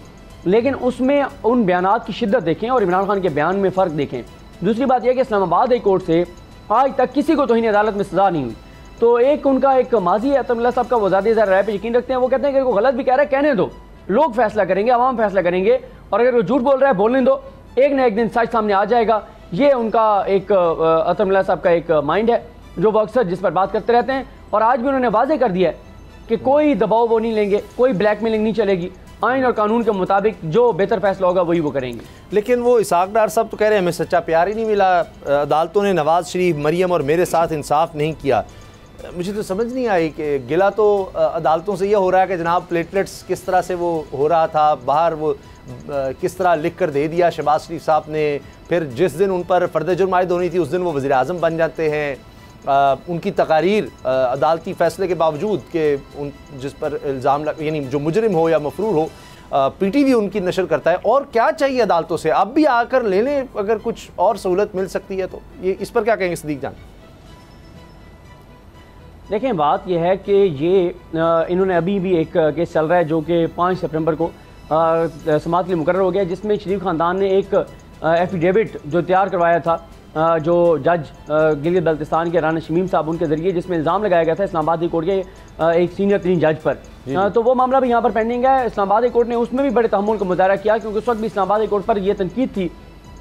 लेकिन उसमें उन बयानात की शिद्दत देखें और इमरान खान के बयान में फ़र्क देखें। दूसरी बात यह कि इस्लामाबाद हाई कोर्ट से आज तक किसी को तौहीन अदालत में सज़ा नहीं हुई। तो एक उनका एक माजी है अतर मिनल्ला साहब का, वो ज़्यादा ज़्यादा राय पर यकीन रखते हैं। वो कहते हैं कि वो गलत भी कह रहा है, कहने दो, लोग फैसला करेंगे, आवाम फैसला करेंगे, और अगर वो झूठ बोल रहा है बोलने दो, एक न एक दिन सच सामने आ जाएगा। ये उनका एक अतर मिनल्ला साहब का एक माइंड है जो वो अक्सर जिस पर बात करते रहते हैं। और आज भी उन्होंने वाज़ेह कर दिया है कि कोई दबाव वो नहीं लेंगे, कोई ब्लैकमेलिंग नहीं चलेगी, आइन और कानून के मुताबिक जो बेहतर फैसला होगा वही वो करेंगे। लेकिन वो इसहाक डार साहब तो कह रहे हैं हमें सच्चा प्यार ही नहीं मिला, अदालतों ने नवाज़ शरीफ, मरियम और मेरे साथ इंसाफ नहीं किया। मुझे तो समझ नहीं आई कि गिला तो अदालतों से यह हो रहा है कि जनाब प्लेटलेट्स किस तरह से वो हो रहा था, बाहर वो किस तरह लिख कर दे दिया शहबाज शरीफ साहब ने, फिर जिस दिन उन पर फ़र्द जुर्म आयद होनी थी उस दिन वो वज़ीर आज़म बन जाते हैं। उनकी तकारीर अदालती फ़ैसले के बावजूद कि उन जिस पर इल्ज़ाम यानी जो मुजरिम हो या मफरूर हो, PTV उनकी नशर करता है। और क्या चाहिए अदालतों से, अब भी आकर ले लें अगर कुछ और सहूलत मिल सकती है तो। ये इस पर क्या कहेंगे सदीक जान? देखें, बात यह है कि ये इन्होंने अभी भी एक केस चल रहा है जो कि 5 सितंबर को समाअत के लिए मुकर्रर हो गया, जिसमें शरीफ ख़ानदान ने एक एफिडेविट जो तैयार करवाया था जो जज गिलगित बल्तिस्तान के राना शमीम साहब उनके ज़रिए, जिसमें इल्ज़ाम लगाया गया था इस्लामाबाद हाई कोर्ट के एक सीनियर 3 जज पर। तो वो मामला भी यहाँ पर पेंडिंग है। इस्लामाबाद हाई कोर्ट ने उसमें भी बड़े तहम्मुल का मुजाहरा किया, क्योंकि उस वक्त भी इस्लामाबाद हाई कोर्ट पर यह तनकीद थी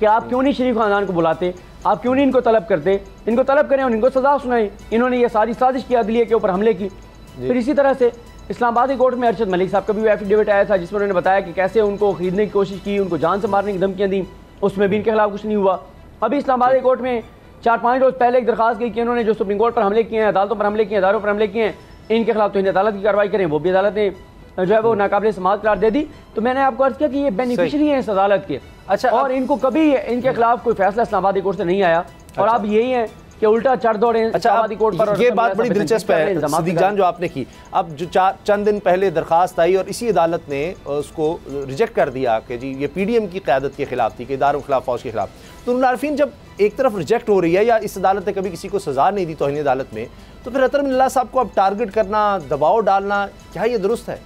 कि आप क्यों नहीं शरीफ ख़ानदान को बुलाते, आप क्यों नहीं इनको तलब करते, इनको तलब करें और इनको सज़ा सुनाएं। इन्होंने ये सारी साजिश की अदलिया के ऊपर हमले की। फिर इसी तरह से इस्लामाबाद हाई कोर्ट में अरशद मलिक साहब का भी एफिडेविट आया था, जिसमें उन्होंने बताया कि कैसे उनको खरीदने की कोशिश की, उनको जान से मारने की धमकियाँ दी, उसमें भी इनके खिलाफ कुछ नहीं हुआ। अभी इस्लामाबाद हाई कोर्ट में 4-5 रोज़ पहले एक दरखास्त की कि इन्होंने जो सुप्रीम कोर्ट पर हमले किए हैं, अदालतों पर हमले किए हैं, इदारों पर हमले किए हैं, इनके खिलाफ तो अदालत की कार्रवाई करें। वो भी अदालत ने जो है वो नाकाबिल समाअत करार दे दी। तो मैंने आपको अर्ज किया कि ये बेनिफिशरी है इस अदालत के। अच्छा, और इनको कभी इनके खिलाफ कोई फैसला इस्लामाबाद हाई कोर्ट से नहीं आया। और अब यही है कि उल्टा चढ़ दौड़े इस्लामाबाद हाई कोर्ट पर। ये बात बड़ी दिलचस्प है सदीक जान जो आपने की। अब जो चंद दिन पहले दरखास्त आई और इसी अदालत ने उसको रिजेक्ट कर दिया कि जी ये PDM की क़यादत के खिलाफ थी, कि इदारों के खिलाफ, फौज के खिलाफ। तो नारफीन, जब एक तरफ रिजेक्ट हो रही है या इस अदालत ने कभी किसी को सज़ा नहीं दी तौहीन अदालत में, तो फिर अतर मिनल्ला साहब को अब टारगेट करना, दबाव डालना, क्या ये दुरुस्त है?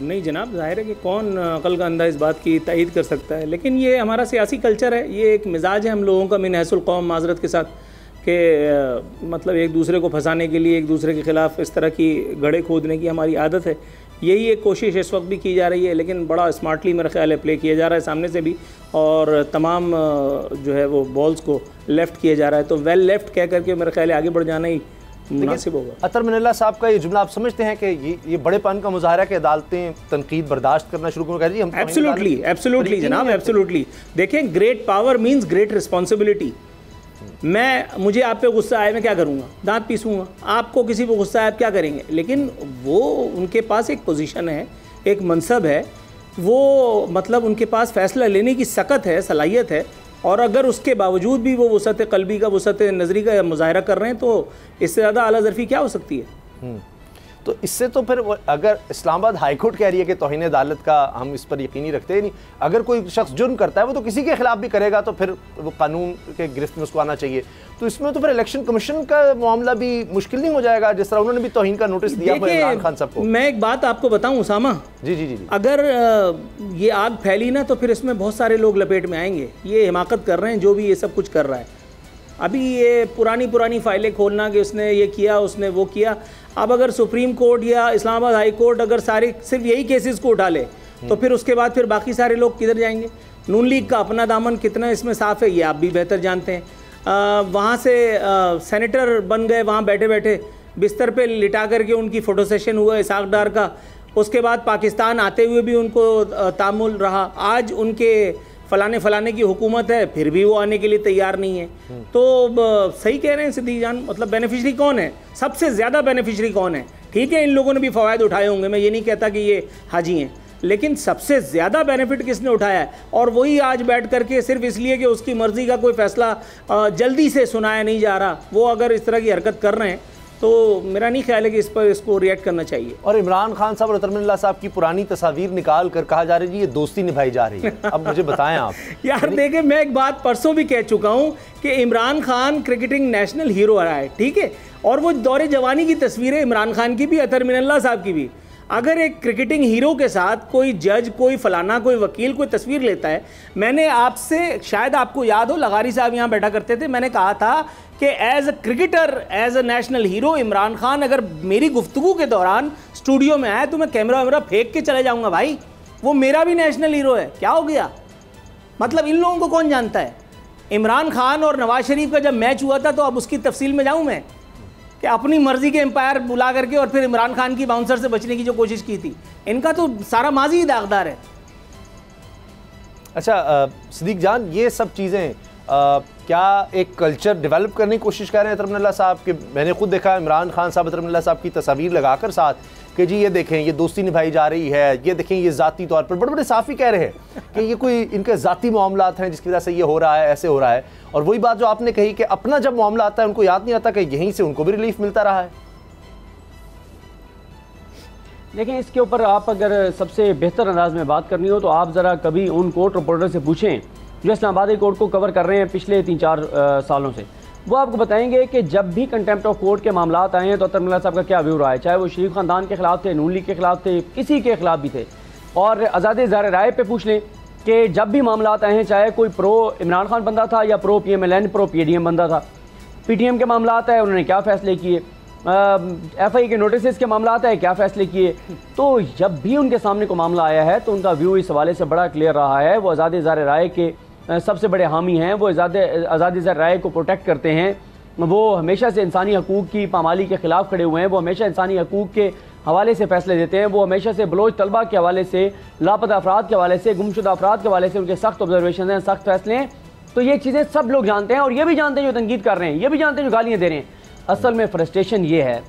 नहीं जनाब, जाहिर है कि कौन अकल का अंदाज़ इस बात की तायीद कर सकता है, लेकिन ये हमारा सियासी कल्चर है, ये एक मिजाज है हम लोगों का मिन हैसुल कौम माजरत के साथ, कि मतलब एक दूसरे को फंसाने के लिए एक दूसरे के ख़िलाफ़ इस तरह की गड़े खोदने की हमारी आदत है। यही एक कोशिश इस वक्त भी की जा रही है, लेकिन बड़ा स्मार्टली मेरा ख्याल है प्ले किया जा रहा है सामने से भी, और तमाम जो है वो बॉल्स को लेफ़्ट किया जा रहा है। तो वेल लेफ़्ट कह करके मेरा ख्याल है आगे बढ़ जाना ही मुनासिब होगा। अतर मिनल्ला साहब का ये जुमला आप समझते हैं कि ये बड़ेपन का मुजाहरा कि अदालतें तनकीद बर्दाश्त करना शुरू कर जी? हम एब्सोल्युटली जनाब, एब्सोल्युटली। देखें, great power means great responsibility. मुझे आप पे गुस्सा आए, मैं क्या करूँगा? दांत पीसूँगा। आपको किसी पे गुस्सा आए, आप क्या करेंगे? लेकिन वो उनके पास एक पोजीशन है, एक मनसब है, वो मतलब उनके पास फ़ैसला लेने की सकत है, सलाहियत है, और अगर उसके बावजूद भी वो वसत क़ल्बी का, वसत नज़री का मुज़ाहरा कर रहे हैं, तो इससे ज़्यादा आला ज़रफ़ी क्या हो सकती है? तो इससे तो फिर अगर इस्लामाबाद हाई कोर्ट कह रही है कि तौहीन अदालत का हम इस पर यकीनी रखते ही नहीं, अगर कोई शख्स जुर्म करता है वो तो किसी के खिलाफ भी करेगा, तो फिर वो कानून के गिरफ्त में उसको आना चाहिए। तो इसमें तो फिर इलेक्शन कमीशन का मामला भी मुश्किल नहीं हो जाएगा, जिस तरह उन्होंने भी तौहीन का नोटिस दिया इमरान खान साहब को? मैं एक बात आपको बताऊं उसामा, जी, अगर ये आग फैली ना, तो फिर इसमें बहुत सारे लोग लपेट में आएंगे। ये हिमाकत कर रहे हैं जो भी ये सब कुछ कर रहा है। अभी ये पुरानी फाइलें खोलना कि उसने ये किया, उसने वो किया। अब अगर सुप्रीम कोर्ट या इस्लामाबाद हाई कोर्ट अगर सारे सिर्फ यही केसेस को उठा ले, तो फिर उसके बाद फिर बाकी सारे लोग किधर जाएंगे? नून लीग का अपना दामन कितना इसमें साफ़ है, ये आप भी बेहतर जानते हैं। वहाँ से सेनेटर बन गए, वहाँ बैठे बैठे बिस्तर पे लिटा करके उनकी फ़ोटो सेशन हुआ इसाक डार का। उसके बाद पाकिस्तान आते हुए भी उनको तामुल रहा। आज उनके फलाने की हुकूमत है, फिर भी वो आने के लिए तैयार नहीं है। तो सही कह रहे हैं सिद्दीक जान, मतलब बेनिफिशरी कौन है? सबसे ज़्यादा बेनिफिशरी कौन है? ठीक है, इन लोगों ने भी फ़वायद उठाए होंगे, मैं ये नहीं कहता कि ये हाजी हैं, लेकिन सबसे ज़्यादा बेनिफिट किसने उठाया है? और वही आज बैठ करके सिर्फ इसलिए कि उसकी मर्ज़ी का कोई फ़ैसला जल्दी से सुनाया नहीं जा रहा, वो अगर इस तरह की हरकत कर रहे हैं, तो मेरा नहीं ख्याल है कि इस पर इसको रिएक्ट करना चाहिए। और इमरान खान साहब और अतर मिनल्ला साहब की पुरानी तस्वीर निकाल कर कहा जा रहा है जी ये दोस्ती निभाई जा रही है। अब मुझे बताएं आप। यार देखें, मैं एक बात परसों भी कह चुका हूँ कि Imran Khan cricketing national hero रहा है, ठीक है, और वो दौरे जवानी की तस्वीरें इमरान खान की भी, अतर मिनल्ला साहब की भी। अगर एक क्रिकेटिंग हीरो के साथ कोई जज, कोई फलाना, कोई वकील कोई तस्वीर लेता है, मैंने आपसे, शायद आपको याद हो, लगारी साहब यहाँ बैठा करते थे, मैंने कहा था कि as a cricketer, as a national hero Imran Khan अगर मेरी गुफ्तगू के दौरान स्टूडियो में आए तो मैं कैमरा फेंक के चले जाऊँगा। भाई वो मेरा भी नेशनल हीरो है, क्या हो गया? मतलब इन लोगों को कौन जानता है? इमरान खान और नवाज शरीफ का जब मैच हुआ था, तो अब उसकी तफसील में जाऊँ मैं कि अपनी मर्जी के एम्पायर बुला करके और फिर इमरान खान की बाउंसर से बचने की जो कोशिश की थी, इनका तो सारा माजी ही दागदार है। अच्छा सिद्दीक जान, ये सब चीज़ें क्या एक कल्चर डेवलप करने की कोशिश कर रहे हैं अतर मिनल्ला साहब के? मैंने खुद देखा इमरान खान साहब अतर मिनल्ला साहब की तस्वीर लगाकर साथ कि जी ये देखें ये दोस्ती निभाई जा रही है, ये देखें ये ज़ाती तौर पर, बड़े बड़े साफ़ी कह रहे हैं कि ये कोई इनके ज़ाती मामलात हैं जिसकी वजह से ये हो रहा है, ऐसे हो रहा है। और वही बात जो आपने कही कि अपना जब मामला आता है उनको याद नहीं आता कि यहीं से उनको भी रिलीफ मिलता रहा है। लेकिन इसके ऊपर आप अगर सबसे बेहतर अंदाज में बात करनी हो तो आप ज़रा कभी उन कोर्ट रिपोर्टर से पूछें जो इस्लामाबाद कोर्ट को कवर कर रहे हैं पिछले 3-4 सालों से। वो आपको बताएंगे कि जब भी कंटेम्प्ट ऑफ कोर्ट के मामला आए हैं तो अतर मिनल्ला साहब का क्या व्यू रहा है, चाहे वो शरीफ ख़ानदान के ख़िलाफ़ थे, नून लीग के ख़िलाफ़ थे, किसी के ख़िलाफ़ भी थे। और आज़ादी ज़ाहिर राय पे पूछ लें कि जब भी मामला आए हैं, चाहे कोई प्रो इमरान खान बंदा था या प्रो PMLN, प्रो PDM बंदा था, PTM के मामला आता है उन्होंने क्या फ़ैसले किए, FI के नोटिस के मामला आता है क्या फ़ैसले किए। तो जब भी उनके सामने को मामला आया है तो उनका व्यू इस हवाले से बड़ा क्लियर रहा है। वो आज़ादी ज़ाहिर राय के सबसे बड़े हामी हैं, वो आज़ादी ज़ाहिर राय को प्रोटेक्ट करते हैं, वो हमेशा से इंसानी हकूक़ की पामाली के ख़िलाफ़ खड़े हुए हैं, वो हमेशा इंसानी हकूक़ के हवाले से फ़ैसले देते हैं, वो हमेशा से बलोच तलबा के हवाले से, लापता अफराद के हवाले से, गुमशुदा अफराद के हवाले से उनके सख्त ऑब्जर्वेशन हैं, सख्त फैसले हैं। तो ये चीज़ें सब लोग जानते हैं और ये भी जानते हैं जो तनकीद कर रहे हैं, ये भी जानते हैं जो गालियाँ दे रहे हैं। असल में फ्रस्ट्रेशन ये है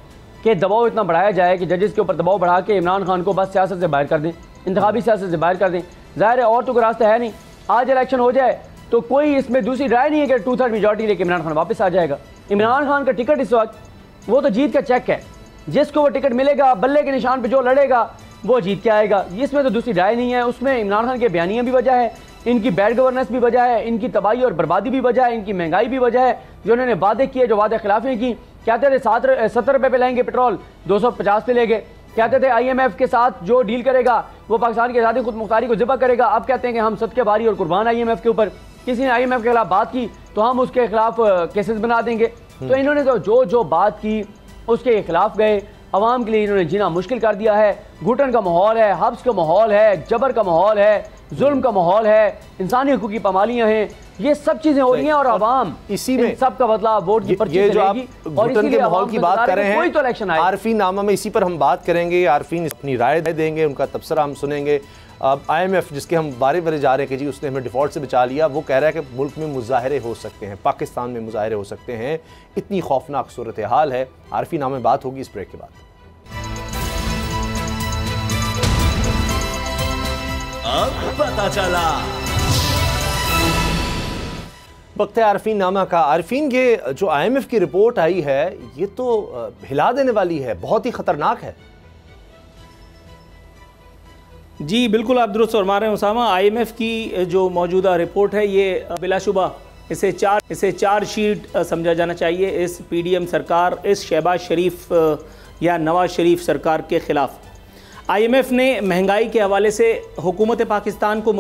कि दबाव इतना बढ़ाया जाए कि जजेस के ऊपर दबाव बढ़ा के इमरान खान को बस सियासत से बाहर कर दें, इंतखाबी सियासत से बाहर कर दें। ज़ाहिर है और तो कोई रास्ता है नहीं। आज इलेक्शन हो जाए तो कोई इसमें दूसरी राय नहीं है कि 2/3 मेजॉरिटी लेके इमरान खान वापस आ जाएगा। इमरान खान का टिकट इस वक्त वो तो जीत का चेक है, जिसको वो टिकट मिलेगा, बल्ले के निशान पे जो लड़ेगा वो जीत के आएगा। इसमें तो दूसरी राय नहीं है। उसमें इमरान खान के बयानियाँ भी वजह है, इनकी बैड गवर्नेंस भी वजह है, इनकी तबाही और बर्बादी भी वजह है, इनकी महंगाई भी वजह है। जो उन्होंने वादे किए, जो वादे खिलाफियाँ की, कहते थे 70 रुपये पे लाएंगे पेट्रोल, 250 पे ले गए। कहते थे IMF के साथ जो डील करेगा वो पाकिस्तान की आज़ादी खुद मुख्तारी को ज़िबा करेगा। अब कहते हैं कि हम सदके बारी और कुर्बान IMF के ऊपर। किसी ने IMF के खिलाफ बात की तो हम उसके खिलाफ केसेस बना देंगे। तो इन्होंने तो जो बात की उसके खिलाफ गए, अवाम के लिए इन्होंने जीना मुश्किल कर दिया है। घुटन का माहौल है, हब्स का माहौल है, जबर का माहौल है, जुल्म का माहौल है, इंसानी हकूक की पामालियां हैं, ये सब चीजें हो रही हैं और आवाम इसी में सब का बदलाव वोट की पर्ची ये जो आप चलेगी और घुटन के माहौल की बात कर रहे हैं, कोई तो इलेक्शन आए। आरफीन नामा में इसी पर हम बात करेंगे। आरफीन अपनी राय देंगे, उनका तबसरा हम सुनेंगे। IMF जिसके हम बारे बारे जा रहे हैं कि जी उसने हमें डिफ़ॉल्ट से बचा लिया, वो कह रहा है कि मुल्क में मुजाहरे हो सकते हैं, पाकिस्तान में मुजाहरे हो सकते हैं, इतनी खौफनाक सूरत हाल है। आरफीन नामा में बात होगी इस ब्रेक के बाद। अब पता चला वक्त है आरफीन नामा का। आरफीन, ये जो IMF की रिपोर्ट आई है ये तो हिला देने वाली है, बहुत ही खतरनाक है। जी बिल्कुल, आप दुरुस्त फरमा रहे हैं उसामा। IMF की जो मौजूदा रिपोर्ट है ये बिलाशुबा इसे चार्ज शीट समझा जाना चाहिए इस PDM सरकार, इस शहबाज शरीफ या नवाज शरीफ सरकार के ख़िलाफ़। IMF ने महंगाई के हवाले से हुकूमत पाकिस्तान को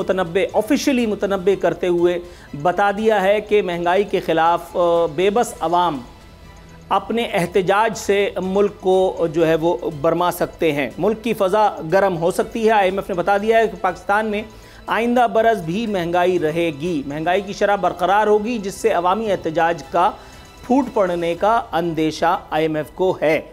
ऑफिशियली मुतनब्बे करते हुए बता दिया है कि महंगाई के ख़िलाफ़ बेबस अवाम अपने एहतजाज से मुल्क को जो है वो बरमा सकते हैं, मुल्क की फ़ज़ा गर्म हो सकती है। IMF ने बता दिया है कि पाकिस्तान में आइंदा बरस भी महंगाई रहेगी, महंगाई की शरह बरकरार होगी, जिससे अवामी एहतजाज का फूट पड़ने का अंदेशा IMF को है।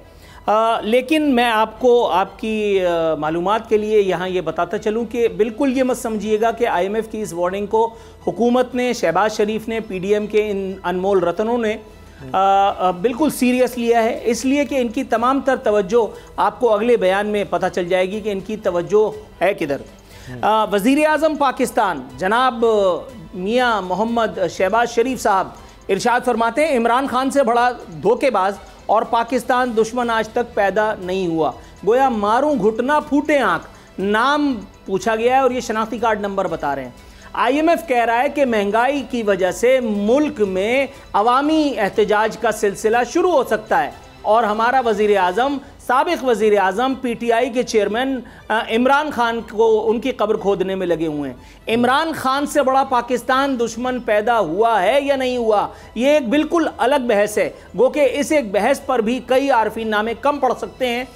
लेकिन मैं आपको आपकी मालूमात के लिए यहाँ ये बताता चलूँ कि बिल्कुल ये मत समझिएगा कि IMF की इस वार्निंग को हुकूमत ने, शहबाज शरीफ ने, PDM के इन अनमोल रतनों ने बिल्कुल सीरियस लिया है, इसलिए कि इनकी तमाम तर तवज्जो आपको अगले बयान में पता चल जाएगी कि इनकी तवज्जो है किधर। वज़ीर आज़म पाकिस्तान जनाब मियाँ मोहम्मद शहबाज शरीफ साहब इरशाद फरमाते हैं, इमरान खान से बड़ा धोखेबाज और पाकिस्तान दुश्मन आज तक पैदा नहीं हुआ। गोया मारूं घुटना फूटे आंख, नाम पूछा गया है और ये शनाख्ती कार्ड नंबर बता रहे हैं। IMF कह रहा है कि महंगाई की वजह से मुल्क में अवामी एहतजाज का सिलसिला शुरू हो सकता है और हमारा वज़ीर आज़म, साबिक़ वज़ीर आज़म PTI के चेयरमैन इमरान खान को उनकी कब्र खोदने में लगे हुए हैं। इमरान खान से बड़ा पाकिस्तान दुश्मन पैदा हुआ है या नहीं हुआ, ये एक बिल्कुल अलग बहस है। गो कि इस एक बहस पर भी कई आरफीन नामे कम पड़ सकते हैं।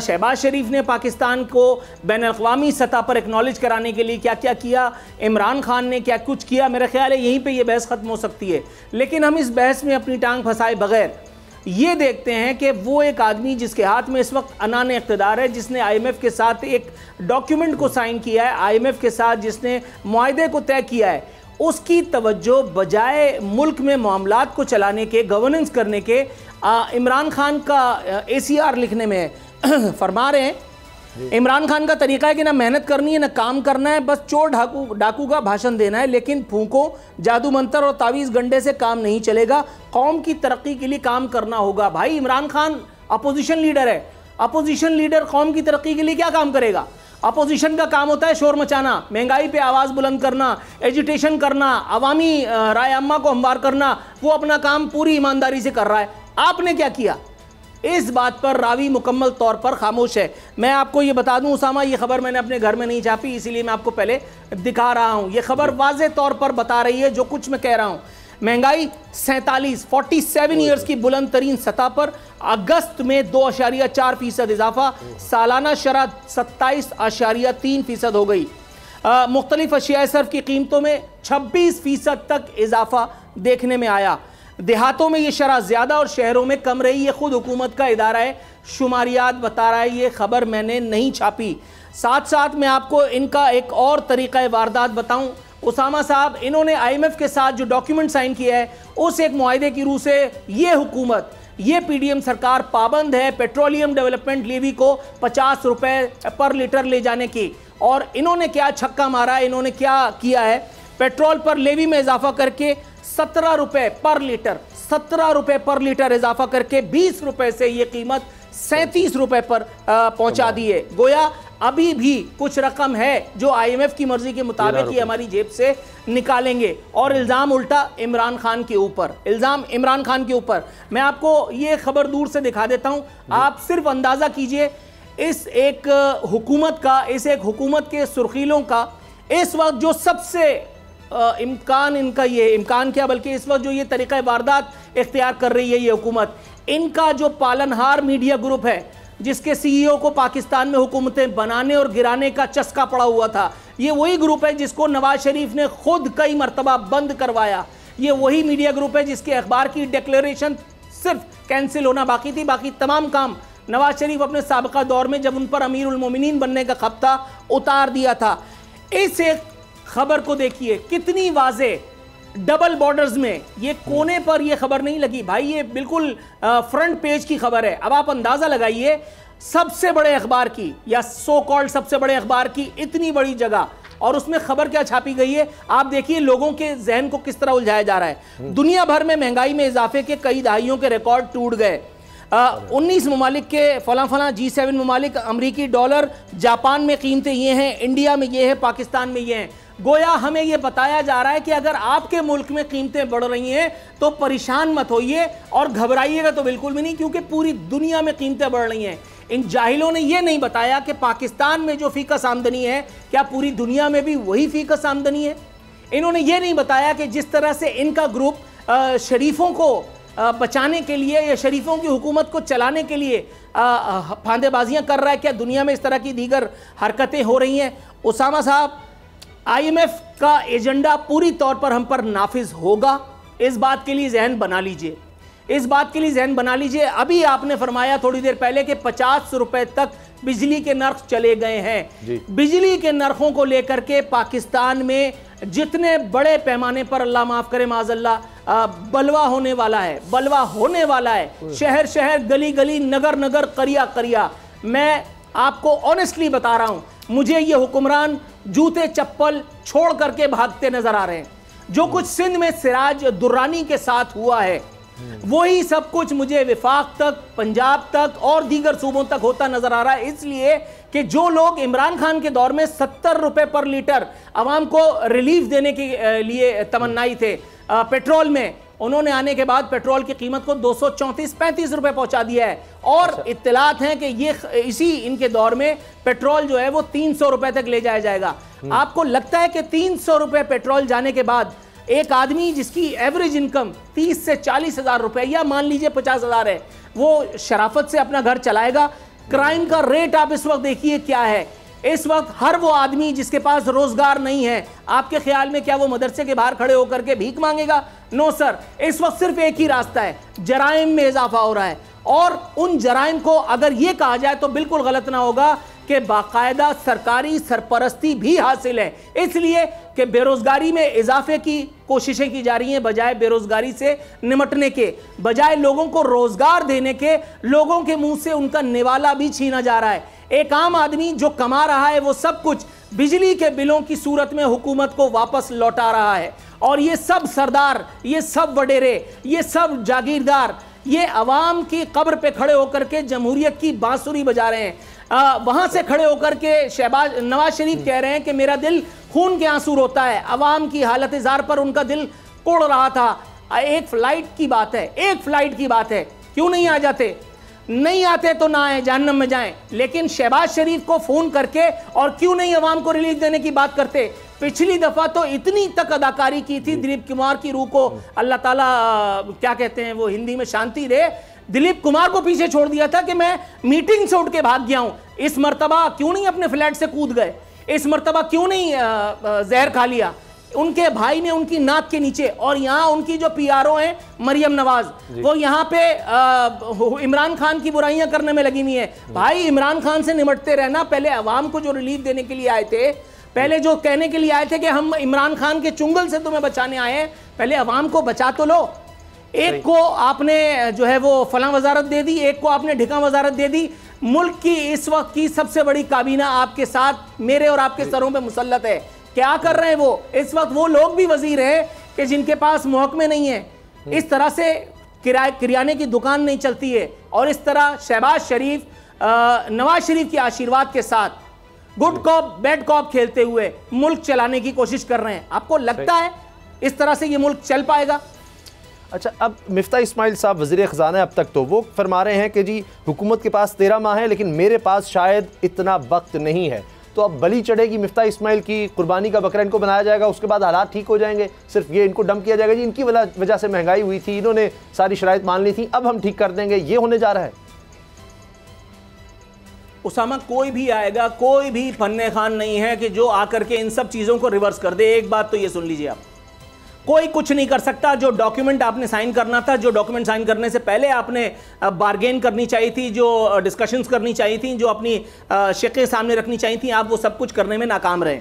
शहबाज शरीफ ने पाकिस्तान को बैन-अल-अक़वामी सतह पर एक्नॉलेज कराने के लिए क्या क्या किया, इमरान खान ने क्या कुछ किया, मेरा ख्याल है यहीं पे ये बहस ख़त्म हो सकती है। लेकिन हम इस बहस में अपनी टांग फंसाए बगैर ये देखते हैं कि वो एक आदमी जिसके हाथ में इस वक्त अनान इक़्तिदार है, जिसने IMF के साथ एक डॉक्यूमेंट को साइन किया है, IMF के साथ जिसने मुआहदे को तय किया है, उसकी तवज्जो बजाय मुल्क में मामलात को चलाने के, गवर्नेंस करने के, इमरान खान का ACR लिखने में फरमा रहे हैं। इमरान खान का तरीका है कि ना मेहनत करनी है ना काम करना है, बस चोर डाकू का भाषण देना है, लेकिन फूंको, जादू मंतर और तावीज़ गंडे से काम नहीं चलेगा, कौम की तरक्की के लिए काम करना होगा। भाई इमरान खान अपोजिशन लीडर है, अपोजिशन लीडर कौम की तरक्की के लिए क्या काम करेगा? अपोजिशन का काम होता है शोर मचाना, महंगाई पे आवाज़ बुलंद करना, एजिटेशन करना, अवामी राय अम्मा को हमवार करना। वो अपना काम पूरी ईमानदारी से कर रहा है। आपने क्या किया? इस बात पर रावी मुकम्मल तौर पर खामोश है। मैं आपको ये बता दूं उसामा, ये खबर मैंने अपने घर में नहीं छापी, इसीलिए मैं आपको पहले दिखा रहा हूं। ये खबर वाज़े तौर पर बता रही है जो कुछ मैं कह रहा हूं। महंगाई 47 ईयर्स की बुलंद तरीन सतह पर, अगस्त में 2.4% इजाफा, सालाना शरह 27.3% हो गई। मुख्तलिफ अशिया सर्फ की कीमतों में 26% तक इजाफा देखने में आया। देहातों में ये शरह ज़्यादा और शहरों में कम रही। ये खुद हुकूमत का इदारा है, शुमारियात बता रहा है, ये खबर मैंने नहीं छापी। साथ साथ मैं आपको इनका एक और तरीक़ा वारदात बताऊं। उसामा साहब, इन्होंने IMF के साथ जो डॉक्यूमेंट साइन किया है, उस एक मुआहदे की रूह से ये हुकूमत, ये PDM सरकार पाबंद है पेट्रोलियम डेवलपमेंट लेवी को 50 रुपए पर लीटर ले जाने की। और इन्होंने क्या छक्का मारा है, इन्होंने क्या किया है, पेट्रोल पर लेवी में इजाफा करके 17 रुपए पर लीटर, 17 रुपए पर लीटर इजाफा करके 20 रुपए से ये कीमत 37 रुपए पर पहुंचा दी है। गोया अभी भी कुछ रकम है जो IMF की मर्जी के मुताबिक ही हमारी जेब से निकालेंगे। और इल्ज़ाम उल्टा इमरान खान के ऊपर, इल्ज़ाम इमरान खान के ऊपर। मैं आपको ये खबर दूर से दिखा देता हूं, आप सिर्फ अंदाज़ा कीजिए इस एक हुकूमत का, इस एक हुकूमत के सुर्खीलों का इस वक्त जो सबसे इम्कान, इनका ये इम्कान क्या बल्कि इस वक्त जो ये तरीक़ा वारदात इख्तियार कर रही है ये हुकूमत, इनका जो पालनहार मीडिया ग्रुप है, जिसके सीईओ को पाकिस्तान में हुकूमतें बनाने और गिराने का चस्का पड़ा हुआ था। ये वही ग्रुप है जिसको नवाज शरीफ ने खुद कई मरतबा बंद करवाया। ये वही मीडिया ग्रुप है जिसके अखबार की डिक्लेरेशन सिर्फ कैंसिल होना बाकी थी, बाकी तमाम काम नवाज शरीफ अपने साबिका दौर में जब उन पर अमीर उल मोमिनीन बनने का खप था उतार दिया था। इस एक खबर को देखिए कितनी वाजे डबल बॉर्डर्स में, ये कोने पर ये खबर नहीं लगी भाई, ये बिल्कुल फ्रंट पेज की खबर है। अब आप अंदाजा लगाइए सबसे बड़े अखबार की या सो कॉल्ड सबसे बड़े अखबार की इतनी बड़ी जगह और उसमें खबर क्या छापी गई है। आप देखिए लोगों के जहन को किस तरह उलझाया जा रहा है। दुनिया भर में महंगाई में इजाफे के कई दहाइयों के रिकॉर्ड टूट गए। 19 ममालिक के फला G7 ममालिक, अमरीकी डॉलर, जापान में कीमतें ये हैं, इंडिया में ये है, पाकिस्तान में ये हैं। गोया हमें यह बताया जा रहा है कि अगर आपके मुल्क में कीमतें बढ़ रही हैं तो परेशान मत होइए और घबराइएगा तो बिल्कुल भी नहीं, क्योंकि पूरी दुनिया में कीमतें बढ़ रही हैं। इन जाहिलों ने यह नहीं बताया कि पाकिस्तान में जो फीकस आमदनी है क्या पूरी दुनिया में भी वही फीकस आमदनी है। इन्होंने यह नहीं बताया कि जिस तरह से इनका ग्रुप शरीफों को बचाने के लिए या शरीफों की हुकूमत को चलाने के लिए फांदेबाजियां कर रहा है, क्या दुनिया में इस तरह की दीगर हरकतें हो रही हैं। उसामा साहब, IMF का एजेंडा पूरी तौर पर हम पर नाफिज होगा, इस बात के लिए जहन बना लीजिए, इस बात के लिए जहन बना लीजिए। अभी आपने फरमाया थोड़ी देर पहले कि 50 रुपए तक बिजली के नर्ख चले गए हैं। बिजली के नर्खों को लेकर के पाकिस्तान में जितने बड़े पैमाने पर, अल्लाह माफ करे माजल्ला, बलवा होने वाला है, बलवा होने वाला है। शहर शहर, गली गली, नगर नगर, करिया करिया। मैं आपको ऑनेस्टली बता रहा हूं, मुझे ये हुक्मरान जूते चप्पल छोड़ करके भागते नजर आ रहे हैं। जो कुछ सिंध में सिराज दुर्रानी के साथ हुआ है वही सब कुछ मुझे विफाक तक, पंजाब तक और दीगर सूबों तक होता नजर आ रहा है। इसलिए कि जो लोग इमरान खान के दौर में 70 रुपए पर लीटर आवाम को रिलीफ देने के लिए तमन्नाई थे पेट्रोल में, उन्होंने आने के बाद पेट्रोल की कीमत को 234-35 रुपए पहुंचा दिया है। और इत्तलात हैं कि ये इसी इनके दौर में पेट्रोल जो है वो 300 रुपए तक ले जाया जाएगा। आपको लगता है कि 300 रुपए पेट्रोल जाने के बाद एक आदमी जिसकी एवरेज इनकम 30 से 40 हजार रुपए या मान लीजिए 50 हजार है, वो शराफत से अपना घर चलाएगा? क्राइम का रेट आप इस वक्त देखिए क्या है। इस वक्त हर वो आदमी जिसके पास रोजगार नहीं है, आपके ख्याल में क्या वो मदरसे के बाहर खड़े होकर के भीख मांगेगा? No sir. इस वक्त सिर्फ एक ही रास्ता है, जराइम में इजाफा हो रहा है। और उन जराइम को अगर ये कहा जाए तो बिल्कुल गलत ना होगा कि बाकायदा सरकारी सरपरस्ती भी हासिल है, इसलिए कि बेरोजगारी में इजाफे की कोशिशें की जा रही हैं, बजाय बेरोजगारी से निमटने के, बजाय लोगों को रोजगार देने के, लोगों के मुंह से उनका निवाला भी छीना जा रहा है। एक आम आदमी जो कमा रहा है वो सब कुछ बिजली के बिलों की सूरत में हुकूमत को वापस लौटा रहा है। और ये सब सरदार, ये सब वडेरे, ये सब जागीरदार, ये अवाम की कब्र पे खड़े होकर के जमहूरियत की बांसुरी बजा रहे हैं। वहां से खड़े होकर के नवाज शरीफ कह रहे हैं कि मेरा दिल खून के आंसू रोता है। अवाम की हालत जार पर उनका दिल कोड़ रहा था। एक फ्लाइट की बात है, एक फ्लाइट की बात है, क्यों नहीं आ जाते? नहीं आते तो ना आए, जहन्नम में जाएं। लेकिन शहबाज शरीफ को फोन करके और क्यों नहीं अवाम को रिलीफ देने की बात करते? पिछली दफा तो इतनी तक अदाकारी की थी, दिलीप कुमार की रूह को अल्लाह ताला क्या कहते हैं वो हिंदी में शांति दे, दिलीप कुमार को पीछे छोड़ दिया था कि मैं मीटिंग से उठ के भाग गया हूं। इस मर्तबा क्यों नहीं अपने फ्लैट से कूद गए? इस मर्तबा क्यों नहीं जहर खा लिया? उनके भाई ने उनकी नाक के नीचे, और यहाँ उनकी जो PRO हैं मरियम नवाज, वो यहाँ पे इमरान खान की बुराइयां करने में लगी हुई है। भाई इमरान खान से निमटते रहना, पहले अवाम को जो रिलीफ देने के लिए आए थे, पहले जो कहने के लिए आए थे कि हम इमरान खान के चुंगल से तुम्हें बचाने आए हैं, पहले अवाम को बचा तो लो। एक को आपने जो है वो फलां वजारत दे दी, एक को आपने ढिका वजारत दे दी। मुल्क की इस वक्त की सबसे बड़ी काबीना आपके साथ, मेरे और आपके सरों पे मुसल्लत है। क्या कर रहे हैं वो? इस वक्त वो लोग भी वजीर हैं कि जिनके पास महकमे नहीं है। इस तरह से किराने की दुकान नहीं चलती है। और इस तरह शहबाज शरीफ नवाज शरीफ के आशीर्वाद के साथ गुड कॉप बैड कॉप खेलते हुए मुल्क चलाने की कोशिश कर रहे हैं। आपको लगता है इस तरह से ये मुल्क चल पाएगा? अच्छा, अब मिफ्ता इस्माइल साहब वज़ीर ख़ज़ाना, अब तक तो वो फरमा रहे हैं कि जी हुकूमत के पास 13 माह है, लेकिन मेरे पास शायद इतना वक्त नहीं है। तो अब बलि चढ़ेगी मिफ्ता इस्माइल की, कुर्बानी का बकरा इनको बनाया जाएगा, उसके बाद हालात ठीक हो जाएंगे, सिर्फ ये इनको डंप किया जाएगा जी इनकी वजह से महंगाई हुई थी, इन्होंने सारी शराइत मान ली थी, अब हम ठीक कर देंगे, ये होने जा रहा है? उसामा कोई भी आएगा, कोई भी फन्ने खान नहीं है कि जो आकर के इन सब चीज़ों को रिवर्स कर दे। एक बात तो ये सुन लीजिए आप, कोई कुछ नहीं कर सकता। जो डॉक्यूमेंट आपने साइन करना था, जो डॉक्यूमेंट साइन करने से पहले आपने बार्गेन करनी चाहिए थी, जो डिस्कशंस करनी चाहिए थी, जो अपनी शिक़ें सामने रखनी चाहिए थी, आप वो सब कुछ करने में नाकाम रहे।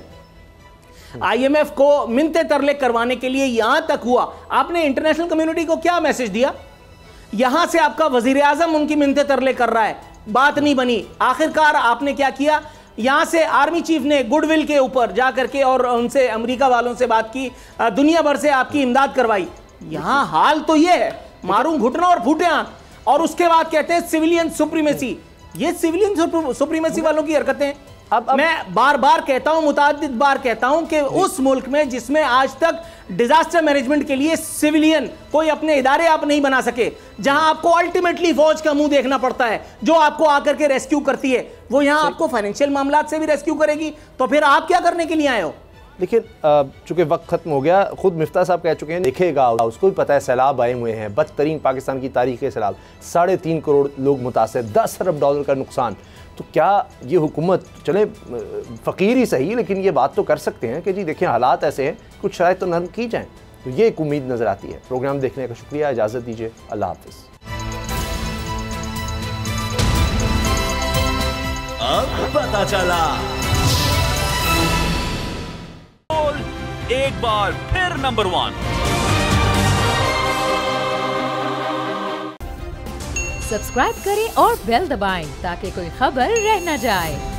IMF को मिन्नतें तरले करवाने के लिए यहां तक हुआ, आपने इंटरनेशनल कम्युनिटी को क्या मैसेज दिया? यहां से आपका वजीर आजम उनकी मिन्नतें तरले कर रहा है, बात नहीं बनी। आखिरकार आपने क्या किया? यहां से आर्मी चीफ ने गुडविल के ऊपर जा करके और उनसे अमेरिका वालों से बात की, दुनिया भर से आपकी इमदाद करवाई। यहां हाल तो ये है, मारूं घुटना और फूटे आंख, और उसके बाद कहते हैं सिविलियन सुप्रीमेसी। ये सिविलियन सुप्रीमेसी वालों की हरकतें हैं। अब मैं बार बार कहता हूं, मुताद्दिद बार कहता हूं कि उस मुल्क में जिसमें आज तक डिजास्टर मैनेजमेंट के लिए सिविलियन कोई अपने इदारे आप नहीं बना सके, जहां आपको अल्टीमेटली फौज का मुंह देखना पड़ता है जो आपको आकर के रेस्क्यू करती है, वो यहां आपको फाइनेंशियल मामलात से भी रेस्क्यू करेगी, तो फिर आप क्या करने के लिए आए हो? लेकिन चूंकि वक्त खत्म हो गया, खुद मिफ्ता साहब कह चुके हैं, देखेगा उसको भी पता है सैलाब आए हुए हैं, बदतरीन पाकिस्तान की तारीख के सैलाब, 3.5 करोड़ लोग मुतासर, $10 अरब का नुकसान। तो क्या ये हुकूमत, चले फ़कीर ही सही, लेकिन ये बात तो कर सकते हैं कि जी देखें हालात ऐसे हैं, कुछ शायद तो नरम की जाएं। तो ये एक उम्मीद नज़र आती है। प्रोग्राम देखने का शुक्रिया, इजाज़त दीजिए, अल्लाह हाफ़िज़। अब पता चला, एक बार फिर नंबर 1। सब्सक्राइब करें और बेल दबाएं ताकि कोई खबर रह न जाए।